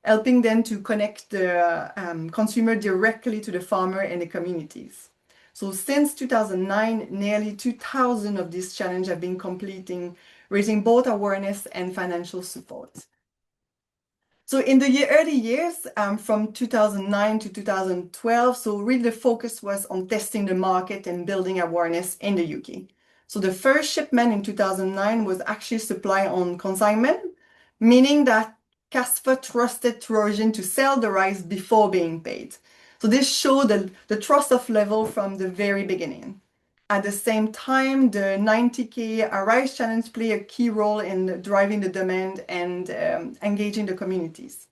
helping them to connect the consumer directly to the farmer and the communities. So since 2009, nearly 2,000 of these challenges have been completing, raising both awareness and financial support. So in the early years, from 2009 to 2012, so really the focus was on testing the market and building awareness in the UK. So the first shipment in 2009 was actually supply on consignment, meaning that CASFA trusted True Origin to sell the rice before being paid. So this showed the trust of level from the very beginning. At the same time, the 90K Rice Challenge played a key role in driving the demand and engaging the communities.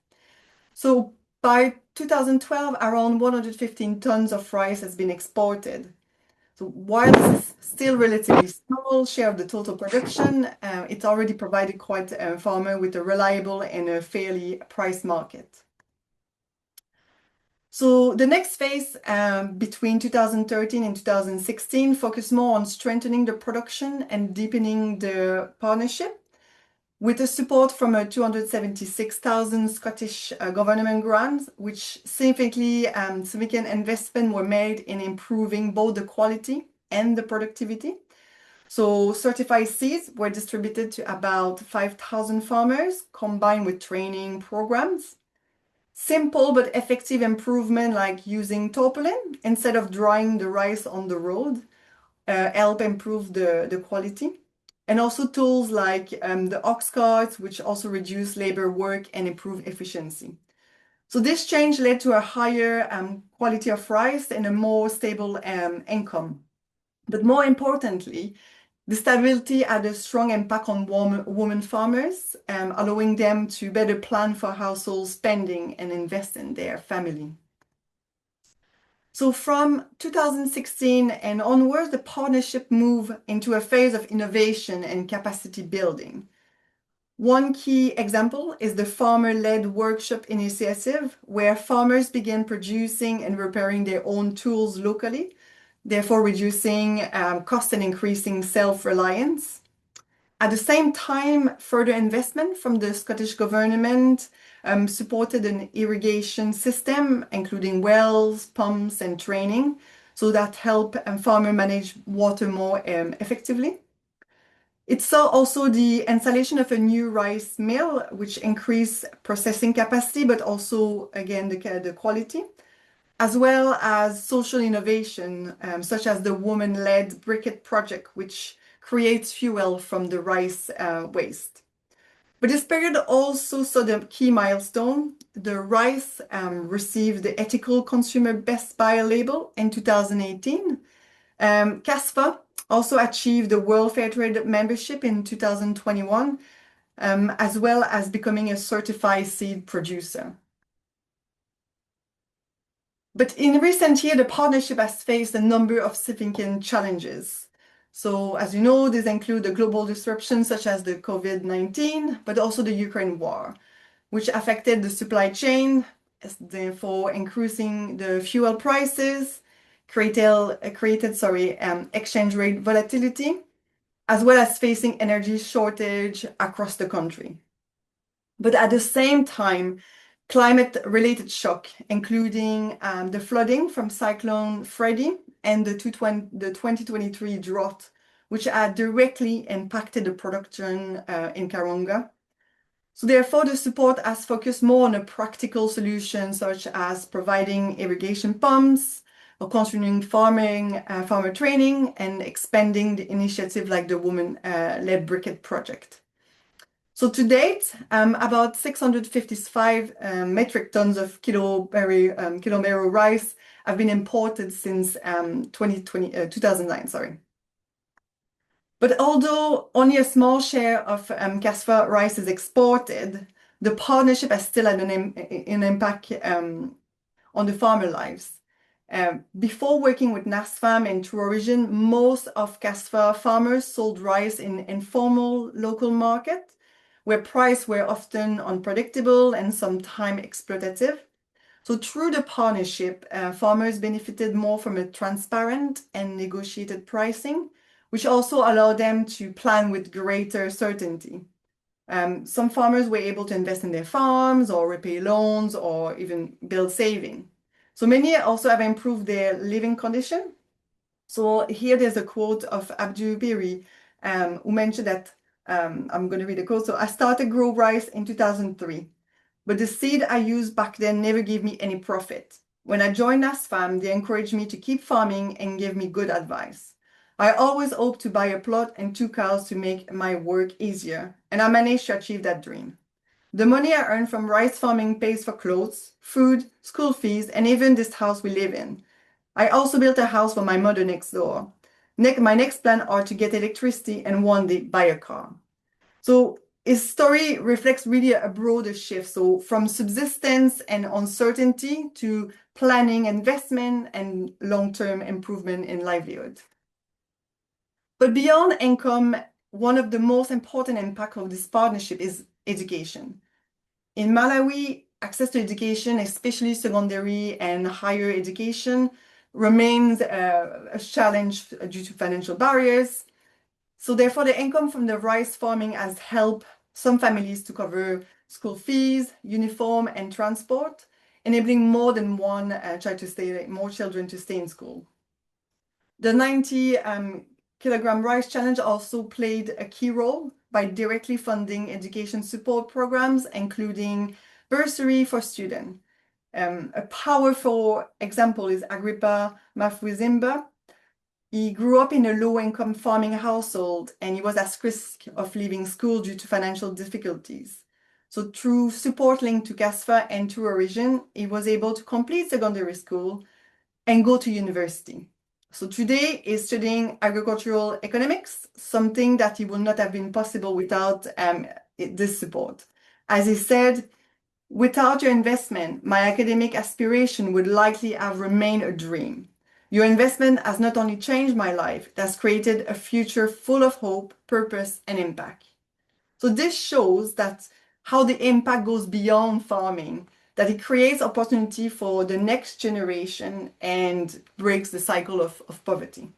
So by 2012, around 115 tons of rice has been exported. So while this is still relatively small share of the total production, it's already provided quite a farmer with a reliable and a fairly priced market. So the next phase between 2013 and 2016 focused more on strengthening the production and deepening the partnership. With the support from a 276,000 Scottish government grant, which significant investment were made in improving both the quality and the productivity. So certified seeds were distributed to about 5,000 farmers, combined with training programs. Simple but effective improvement like using tarpaulin instead of drying the rice on the road help improve the quality. And also tools like the ox carts, which also reduce labor work and improve efficiency. So this change led to a higher quality of rice and a more stable income. But more importantly, the stability had a strong impact on women farmers, allowing them to better plan for household spending and invest in their family. So from 2016 and onwards, the partnership moved into a phase of innovation and capacity building. One key example is the farmer-led workshop initiative, where farmers began producing and repairing their own tools locally, therefore reducing cost and increasing self-reliance. At the same time, further investment from the Scottish government supported an irrigation system, including wells, pumps, and training, so that helped farmers manage water more effectively. It saw also the installation of a new rice mill, which increased processing capacity, but also, again, the quality, as well as social innovation, such as the woman-led briquette project, which creates fuel from the rice waste. But this period also saw the key milestone. The rice received the Ethical Consumer Best Buy label in 2018. CASFA also achieved the World Fair Trade membership in 2021, as well as becoming a certified seed producer. But in recent years, the partnership has faced a number of significant challenges. So as you know, these include the global disruptions such as the COVID-19, but also the Ukraine war, which affected the supply chain, therefore increasing the fuel prices, created exchange rate volatility, as well as facing energy shortage across the country. But at the same time, climate-related shock, including the flooding from Cyclone Freddy and the 2023 drought, which had directly impacted the production in Karonga. So therefore, the support has focused more on a practical solution, such as providing irrigation pumps, or continuing farmer training, and expanding the initiative like the woman-led briquette project. So to date, about 655 metric tons of kilo rice have been imported since 2009, sorry. But although only a small share of CASFA rice is exported, the partnership has still had an impact on the farmer lives. Before working with NASFAM and True Origin, most of CASFA farmers sold rice in informal local market, where prices were often unpredictable and sometimes exploitative. So through the partnership, farmers benefited more from a transparent and negotiated pricing, which also allowed them to plan with greater certainty. Some farmers were able to invest in their farms or repay loans or even build saving. So many also have improved their living condition. So here there's a quote of Abdu Biri, who mentioned that, I'm going to read the quote. So I started grow rice in 2003, but the seed I used back then never gave me any profit. When I joined NASFAM, they encouraged me to keep farming and gave me good advice. I always hoped to buy a plot and 2 cows to make my work easier, and I managed to achieve that dream. The money I earned from rice farming pays for clothes, food, school fees, and even this house we live in. I also built a house for my mother next door. My next plan are to get electricity and one day buy a car. So his story reflects really a broader shift. So from subsistence and uncertainty to planning, investment, and long-term improvement in livelihood. But beyond income, one of the most important impacts of this partnership is education. In Malawi, access to education, especially secondary and higher education, remains a challenge due to financial barriers. So therefore, the income from the rice farming has helped some families to cover school fees, uniform, and transport, enabling more than one more children to stay in school. The 90 kilogram rice challenge also played a key role by directly funding education support programs, including bursary for students. A powerful example is Agrippa Mafwizimba. He grew up in a low-income farming household, and he was at risk of leaving school due to financial difficulties. So through support linked to CASFA and True Origin, he was able to complete secondary school and go to university. So today he's studying agricultural economics, something that he would not have been possible without this support. As he said, without your investment, my academic aspiration would likely have remained a dream. Your investment has not only changed my life, it has created a future full of hope, purpose, and impact. So this shows that how the impact goes beyond farming, that it creates opportunity for the next generation and breaks the cycle of poverty.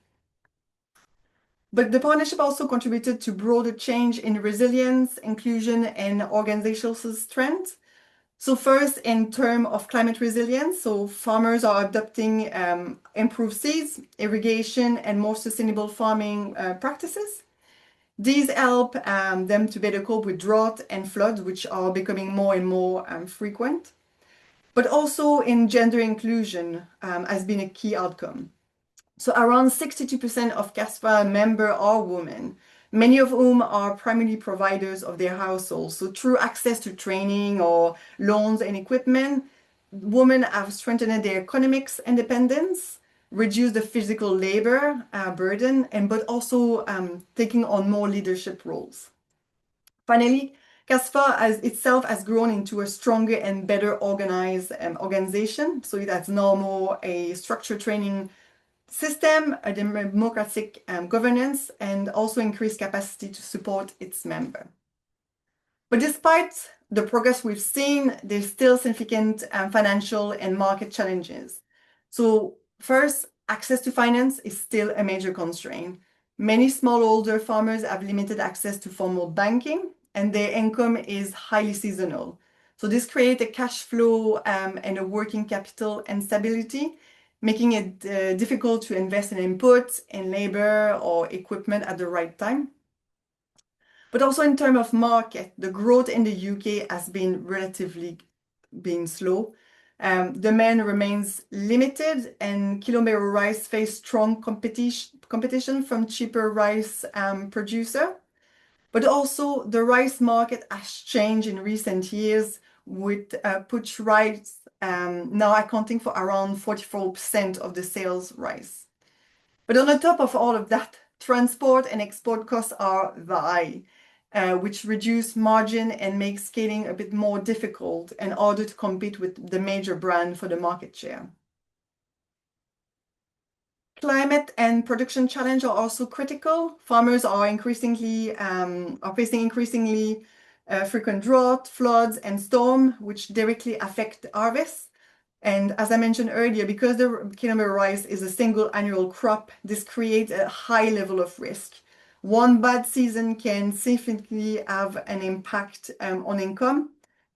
But the partnership also contributed to broader change in resilience, inclusion, and organizational strength. So first, in terms of climate resilience, so farmers are adopting improved seeds, irrigation, and more sustainable farming practices. These help them to better cope with drought and floods, which are becoming more and more frequent. But also in gender inclusion has been a key outcome. So around 62% of CASFA members are women, many of whom are primarily providers of their households. So through access to training or loans and equipment, women have strengthened their economics independence, reduced the physical labor burden, but also taking on more leadership roles. Finally, CASFA as itself has grown into a stronger and better organized organization. So it has now more a structured training system, a democratic governance, and also increased capacity to support its member. But despite the progress we've seen, there's still significant financial and market challenges. So first, access to finance is still a major constraint. Many smallholder farmers have limited access to formal banking, and their income is highly seasonal. So this creates a cash flow and a working capital instability, making it difficult to invest in inputs, in labor, or equipment at the right time. But also in terms of market, the growth in the UK has been relatively slow. Demand remains limited, and Kilo rice face strong competition from cheaper rice producer. But also the rice market has changed in recent years, with push rice now accounting for around 44% of the sales rice. But on the top of all of that, transport and export costs are high, which reduce margin and make scaling a bit more difficult in order to compete with the major brand for the market share. Climate and production challenges are also critical. Farmers are facing increasingly frequent drought, floods, and storm, which directly affect harvest. And as I mentioned earlier, because the Kilo rice is a single annual crop, this creates a high level of risk. One bad season can significantly have an impact on income,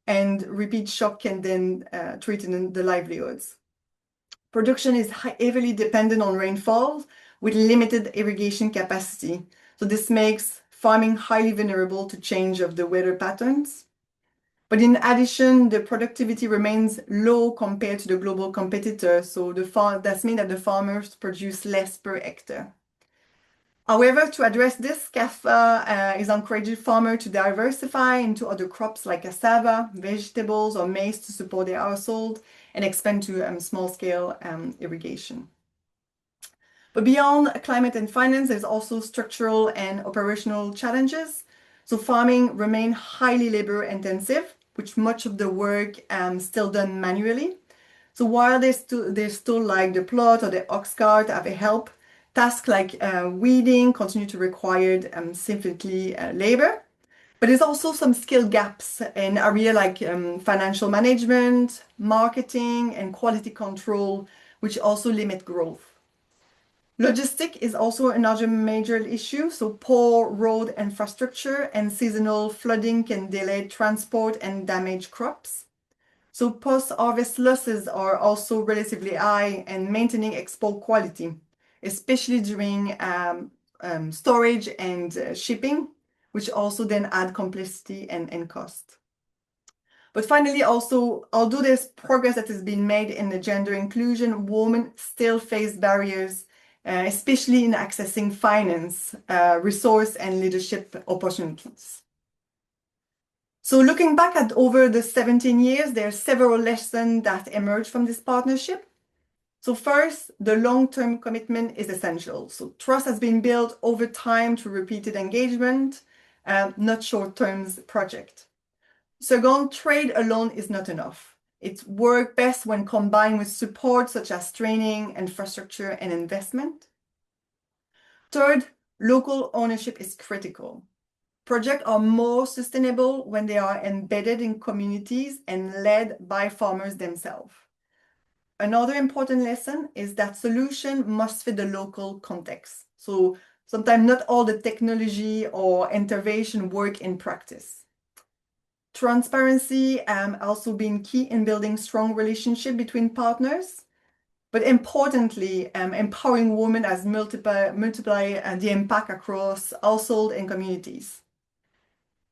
and repeat shock can then threaten the livelihoods. Production is heavily dependent on rainfall with limited irrigation capacity. So this makes farming highly vulnerable to change of the weather patterns. But in addition, the productivity remains low compared to the global competitors. So that means that the farmers produce less per hectare. However, to address this, CASFA is encouraging farmers to diversify into other crops like cassava, vegetables, or maize to support their household and expand to small-scale irrigation. But beyond climate and finance, there's also structural and operational challenges. So farming remains highly labor-intensive, which much of the work still done manually. So while there's still like the plot or the ox cart have a help, tasks like weeding continue to require significantly labor. But there's also some skill gaps in areas like financial management, marketing, and quality control, which also limit growth. Logistics is also another major issue. So poor road infrastructure and seasonal flooding can delay transport and damage crops. So post-harvest losses are also relatively high, and maintaining export quality, especially during storage and shipping, which also then add complexity and cost. But finally, also, although there's progress that has been made in the gender inclusion, women still face barriers, especially in accessing finance, resource, and leadership opportunities. So looking back at over the 17 years, there are several lessons that emerge from this partnership. So first, the long-term commitment is essential. So trust has been built over time through repeated engagement, not short-term project. Second, trade alone is not enough. It works best when combined with support such as training, infrastructure, and investment. Third, local ownership is critical. Projects are more sustainable when they are embedded in communities and led by farmers themselves. Another important lesson is that solution must fit the local context. So sometimes not all the technology or intervention work in practice. Transparency also being key in building strong relationship between partners, but importantly, empowering women as multiply the impact across household and communities.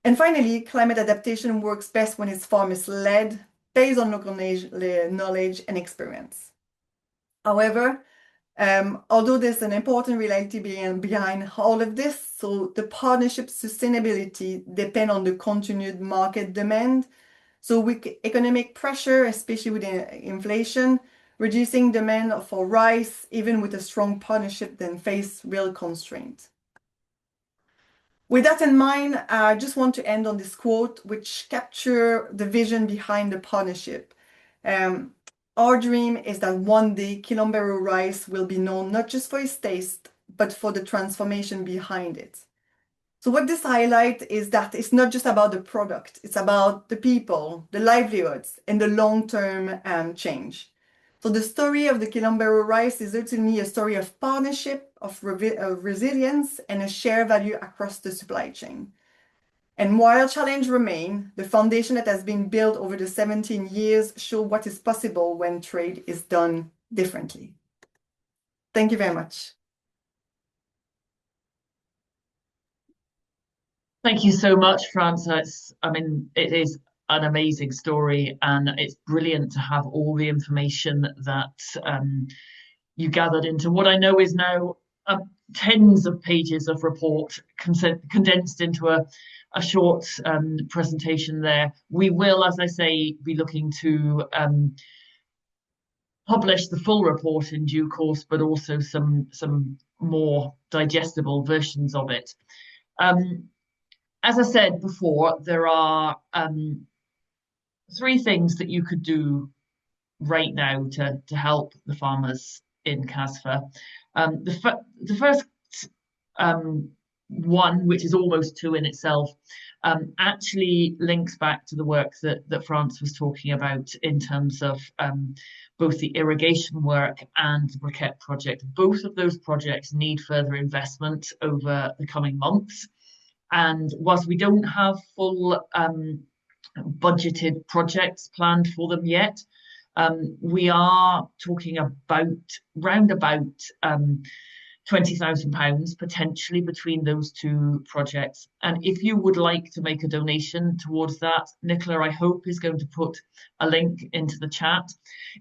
And finally, climate adaptation works best when it's farmers-led, based on local knowledge and experience. However, although there's an important reality behind all of this, so the partnership sustainability depend on the continued market demand. So with economic pressure, especially with inflation, reducing demand for rice, even with a strong partnership, then face real constraints. With that in mind, I just want to end on this quote, which capture the vision behind the partnership. Our dream is that one day Kilombero rice will be known not just for its taste, but for the transformation behind it. So what this highlights is that it's not just about the product, it's about the people, the livelihoods, and the long-term change. So the story of the Kilombero rice is certainly a story of partnership, of resilience, and a shared value across the supply chain. And while challenges remain, the foundation that has been built over the 17 years show what is possible when trade is done differently. Thank you very much. Thank you so much, Franca. It is an amazing story, and it's brilliant to have all the information that you gathered into what I know is now tens of pages of report condensed into a short presentation there. We will, as I say, be looking to publish the full report in due course, but also some more digestible versions of it. As I said before, there are 3 things that you could do right now to help the farmers in CASFA. The first one, which is almost 2 in itself, actually links back to the work that France was talking about in terms of both the irrigation work and the briquette project. Both of those projects need further investment over the coming months. And whilst we don't have full budgeted projects planned for them yet, we are talking about round about £20,000 potentially between those 2 projects. And if you would like to make a donation towards that, Nicola, I hope, is going to put a link into the chat.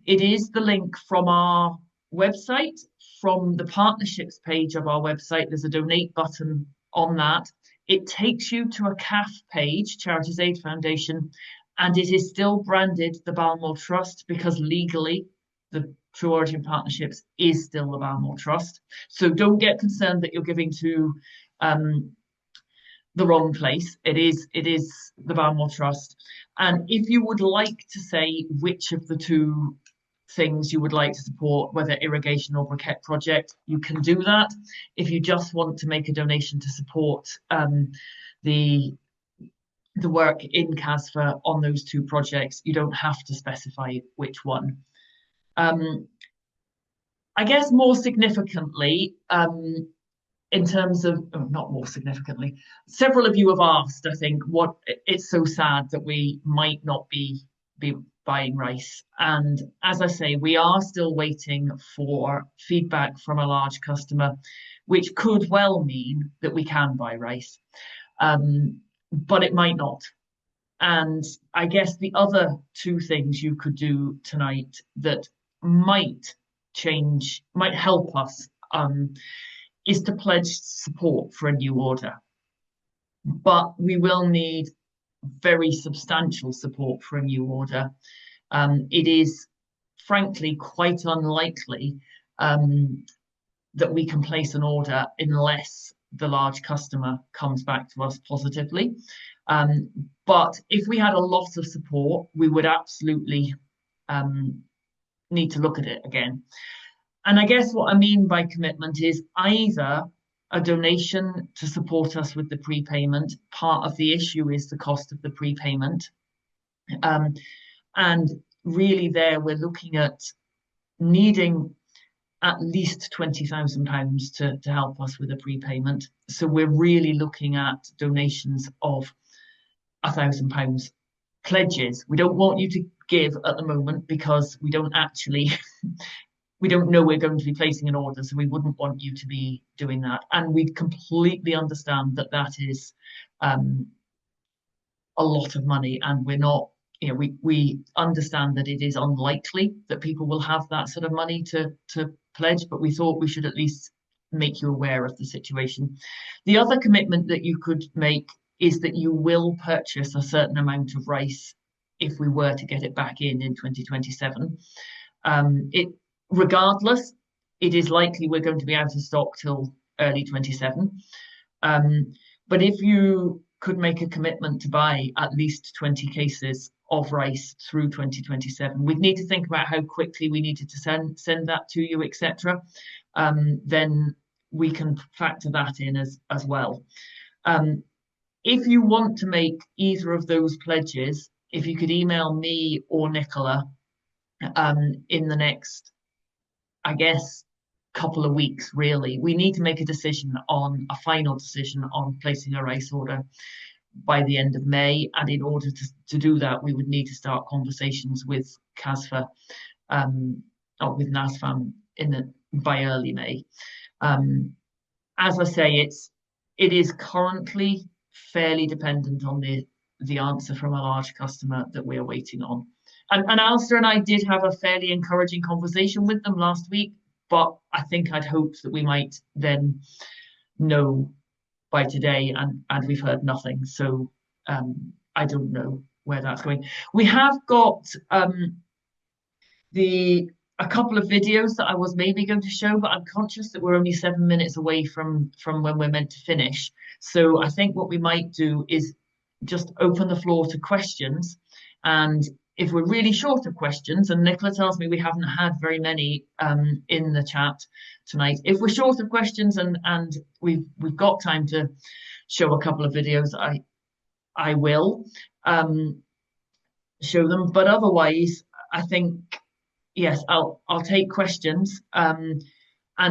It is the link from our website, from the partnerships page of our website. There's a donate button on that. It takes you to a CAF page, Charities Aid Foundation, and it is still branded the Balmoral Trust because legally the True Origin Partnerships is still the Balmoral Trust. So don't get concerned that you're giving to the wrong place. It is the Balmoral Trust. And if you would like to say which of the 2 things you would like to support, whether irrigation or briquette project, you can do that. If you just want to make a donation to support the work in CASFA on those 2 projects, you don't have to specify which one. I guess more significantly, in terms of, not more significantly, several of you have asked, I think, what it's so sad that we might not be buying rice. And as I say, we are still waiting for feedback from a large customer, which could well mean that we can buy rice, but it might not. And I guess the other two things you could do tonight that might might help us, is to pledge support for a new order. But we will need very substantial support for a new order. It is frankly quite unlikely that we can place an order unless the large customer comes back to us positively. But if we had a lot of support, we would absolutely need to look at it again. And I guess what I mean by commitment is either a donation to support us with the prepayment. Part of the issue is the cost of the prepayment. And really there we're looking at needing at least £20,000 to help us with a prepayment. So we're really looking at donations of £1,000 pledges. We don't want you to give at the moment because we don't know we're going to be placing an order, so we wouldn't want you to be doing that. And we completely understand that that is a lot of money, and we're not, we understand that it is unlikely that people will have that sort of money to pledge, but we thought we should at least make you aware of the situation. The other commitment that you could make is that you will purchase a certain amount of rice if we were to get it back in 2027. Regardless, it is likely we're going to be out of stock till early 27. But if you could make a commitment to buy at least 20 cases of rice through 2027, we'd need to think about how quickly we needed to send that to you, etc. Then we can factor that in as well. If you want to make either of those pledges, if you could email me or Nicola in the next, I guess, couple of weeks, really. We need to make a final decision on placing a rice order by the end of May. And in order to do that, we would need to start conversations with CASFA or with NASFAM by early May. As I say, it is currently fairly dependent on the answer from a large customer that we're waiting on. And Alistair and I did have a fairly encouraging conversation with them last week, but I think I'd hoped that we might then know by today, and we've heard nothing. So I don't know where that's going. We have got a couple of videos that I was maybe going to show, but I'm conscious that we're only 7 minutes away from when we're meant to finish. So I think what we might do is just open the floor to questions. And if we're really short of questions, and Nicola tells me we haven't had very many in the chat tonight, if we're short of questions and we've got time to show a couple of videos, I will show them. But otherwise, I think, yes, I'll take questions. And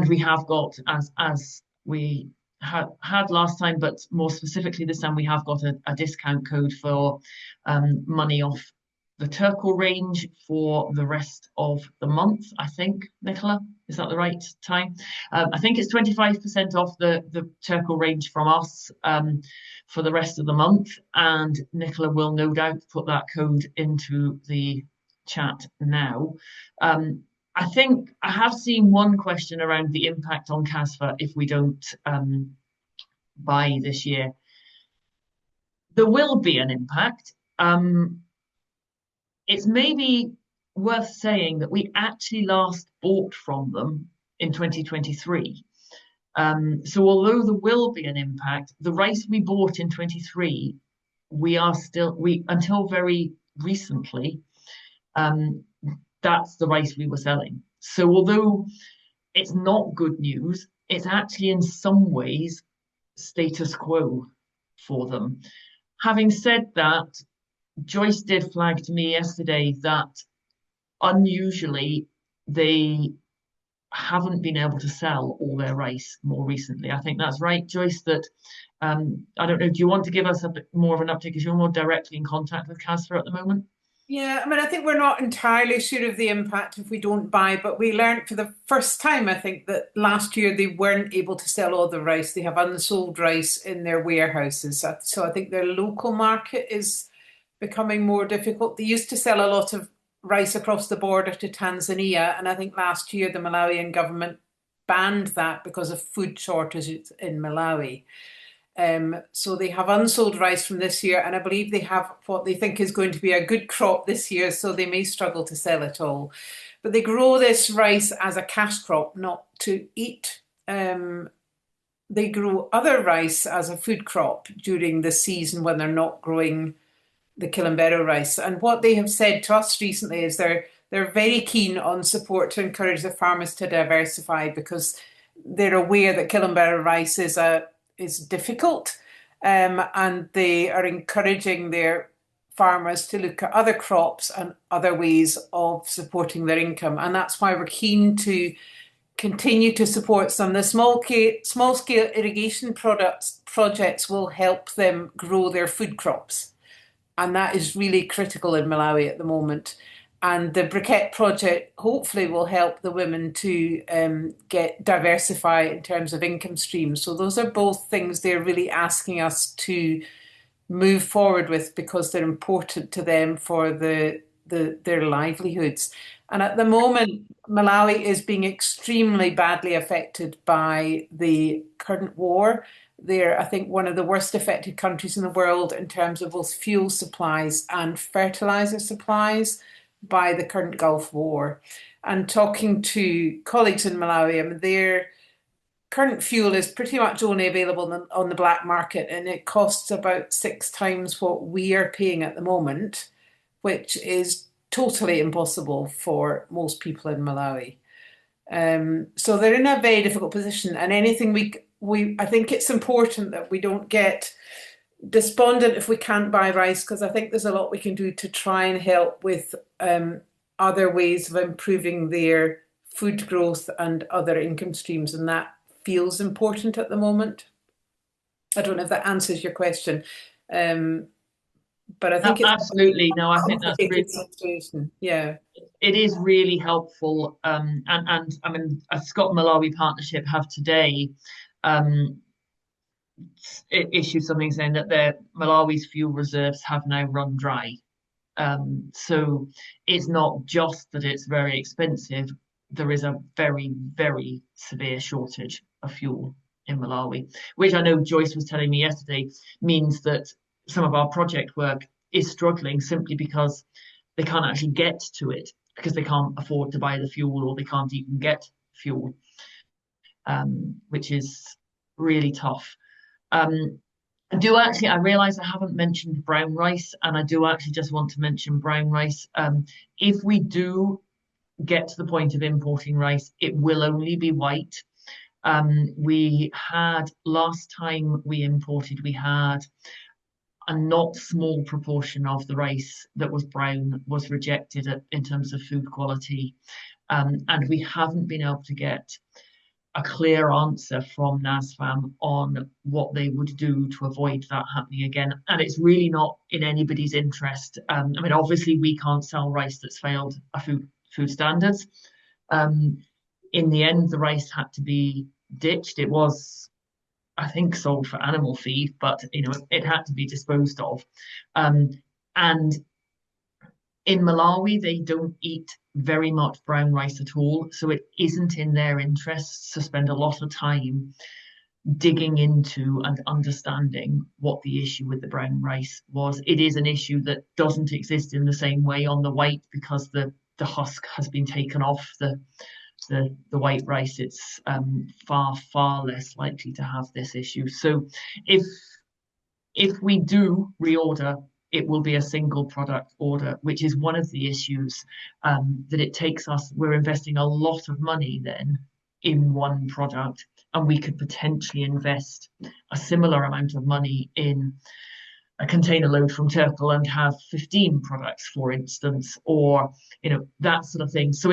we have got, as we had last time, but more specifically this time, we have got a discount code for money off the Turqle range for the rest of the month, I think. Nicola, is that the right time? I think it's 25% off the Turqle range from us for the rest of the month, and Nicola will no doubt put that code into the chat now. I think I have seen one question around the impact on CASFA if we don't buy this year. There will be an impact. It's maybe worth saying that we actually last bought from them in 2023. So although there will be an impact, the rice we bought in 23, until very recently, that's the rice we were selling. So although it's not good news, it's actually in some ways status quo for them. Having said that, Joyce did flag to me yesterday that unusually they haven't been able to sell all their rice more recently. I think that's right, Joyce, that I don't know, do you want to give us a bit more of an update because you're more directly in contact with CASFA at the moment? Yeah, I mean, I think we're not entirely sure of the impact if we don't buy, but we learned for the first time, I think, that last year they weren't able to sell all the rice. They have unsold rice in their warehouses. So I think their local market is becoming more difficult. They used to sell a lot of rice across the border to Tanzania, and I think last year the Malawian government banned that because of food shortages in Malawi. So they have unsold rice from this year, and I believe they have what they think is going to be a good crop this year, so they may struggle to sell it all. But they grow this rice as a cash crop, not to eat. They grow other rice as a food crop during the season when they're not growing the Kilimanjaro rice. And what they have said to us recently is they're very keen on support to encourage the farmers to diversify, because they're aware that Kilimanjaro rice is difficult, and they are encouraging their farmers to look at other crops and other ways of supporting their income. And that's why we're keen to continue to support some. The small scale irrigation projects will help them grow their food crops. And that is really critical in Malawi at the moment. And the briquette project hopefully will help the women to get diversify in terms of income streams. So those are both things they're really asking us to move forward with, because they're important to them for their livelihoods. And at the moment, Malawi is being extremely badly affected by the current war. They're, I think, one of the worst affected countries in the world in terms of both fuel supplies and fertilizer supplies by the current Gulf War. And talking to colleagues in Malawi, I mean, their current fuel is pretty much only available on the black market, and it costs about 6 times what we are paying at the moment, which is totally impossible for most people in Malawi. So they're in a very difficult position, and anything I think it's important that we don't get despondent if we can't buy rice, because I think there's a lot we can do to try and help with other ways of improving their food growth and other income streams, and that feels important at the moment. I don't know if that answers your question, but I think it's absolutely. No, I think that's a really situation. Yeah, it is really helpful. And I mean, a Scott Malawi partnership have today issued something saying that their Malawi's fuel reserves have now run dry. So it's not just that it's very expensive. There is a very, very severe shortage of fuel in Malawi, which I know Joyce was telling me yesterday means that some of our project work is struggling simply because they can't actually get to it, because they can't afford to buy the fuel, or they can't even get fuel, which is really tough. I realise I haven't mentioned brown rice, and I do actually just want to mention brown rice. If we do get to the point of importing rice, it will only be white. We had, last time we imported, we had a not small proportion of the rice that was brown was rejected in terms of food quality. And we haven't been able to get a clear answer from NASFAM on what they would do to avoid that happening again. And it's really not in anybody's interest. I mean, obviously we can't sell rice that's failed a food standards. In the end, the rice had to be ditched. It was, I think, sold for animal feed, but it had to be disposed of. And in Malawi, they don't eat very much brown rice at all, so it isn't in their interests to spend a lot of time digging into and understanding what the issue with the brown rice was. It is an issue that doesn't exist in the same way on the white, because the husk has been taken off the white rice. It's far less likely to have this issue. So if we do reorder, it will be a single product order, which is one of the issues that it takes us. We're investing a lot of money then in one product, and we could potentially invest a similar amount of money in a container load from Turqle and have 15 products, for instance, or that sort of thing. So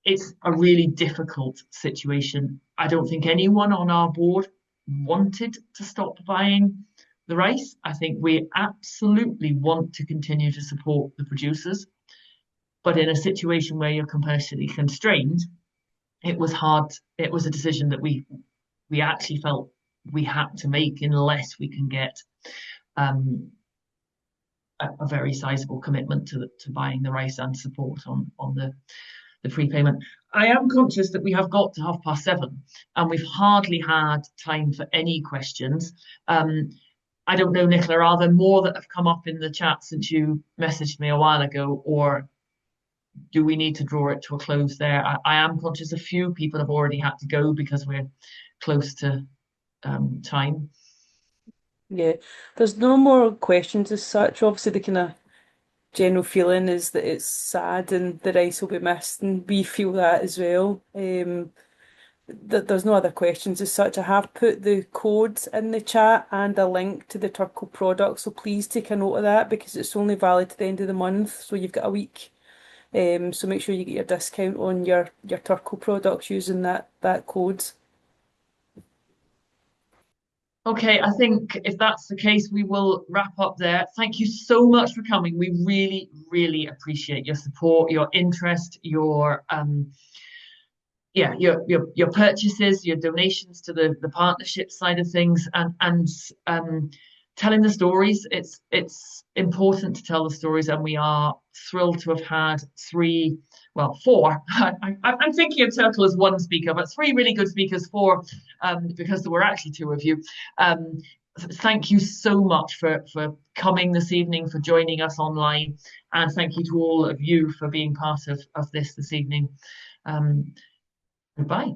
it's a really difficult situation. I don't think anyone on our board wanted to stop buying the rice. I think we absolutely want to continue to support the producers, but in a situation where you're commercially constrained, it was hard. It was a decision that we actually felt we had to make unless we can get a very sizable commitment to buying the rice and support on the prepayment. I am conscious that we have got to 7:30 and we've hardly had time for any questions. I don't know, Nicola, are there more that have come up in the chat since you messaged me a while ago, or do we need to draw it to a close there? I am conscious a few people have already had to go because we're close to time. Yeah, there's no more questions as such. Obviously, the kind of general feeling is that it's sad and the rice will be missed, and we feel that as well. There's no other questions as such. I have put the codes in the chat and a link to the Turqle product, so please take a note of that because it's only valid to the end of the month, so you've got a week. So make sure you get your discount on your Turqle products using that code. Okay, I think if that's the case, we will wrap up there. Thank you so much for coming. We really, really appreciate your support, your interest, your purchases, your donations to the partnership side of things, and telling the stories. It's important to tell the stories, and we are thrilled to have had four. I'm thinking of Turqle as one speaker, but three really good speakers, four, because there were actually two of you. Thank you so much for coming this evening, for joining us online, and thank you to all of you for being part of this evening. Goodbye.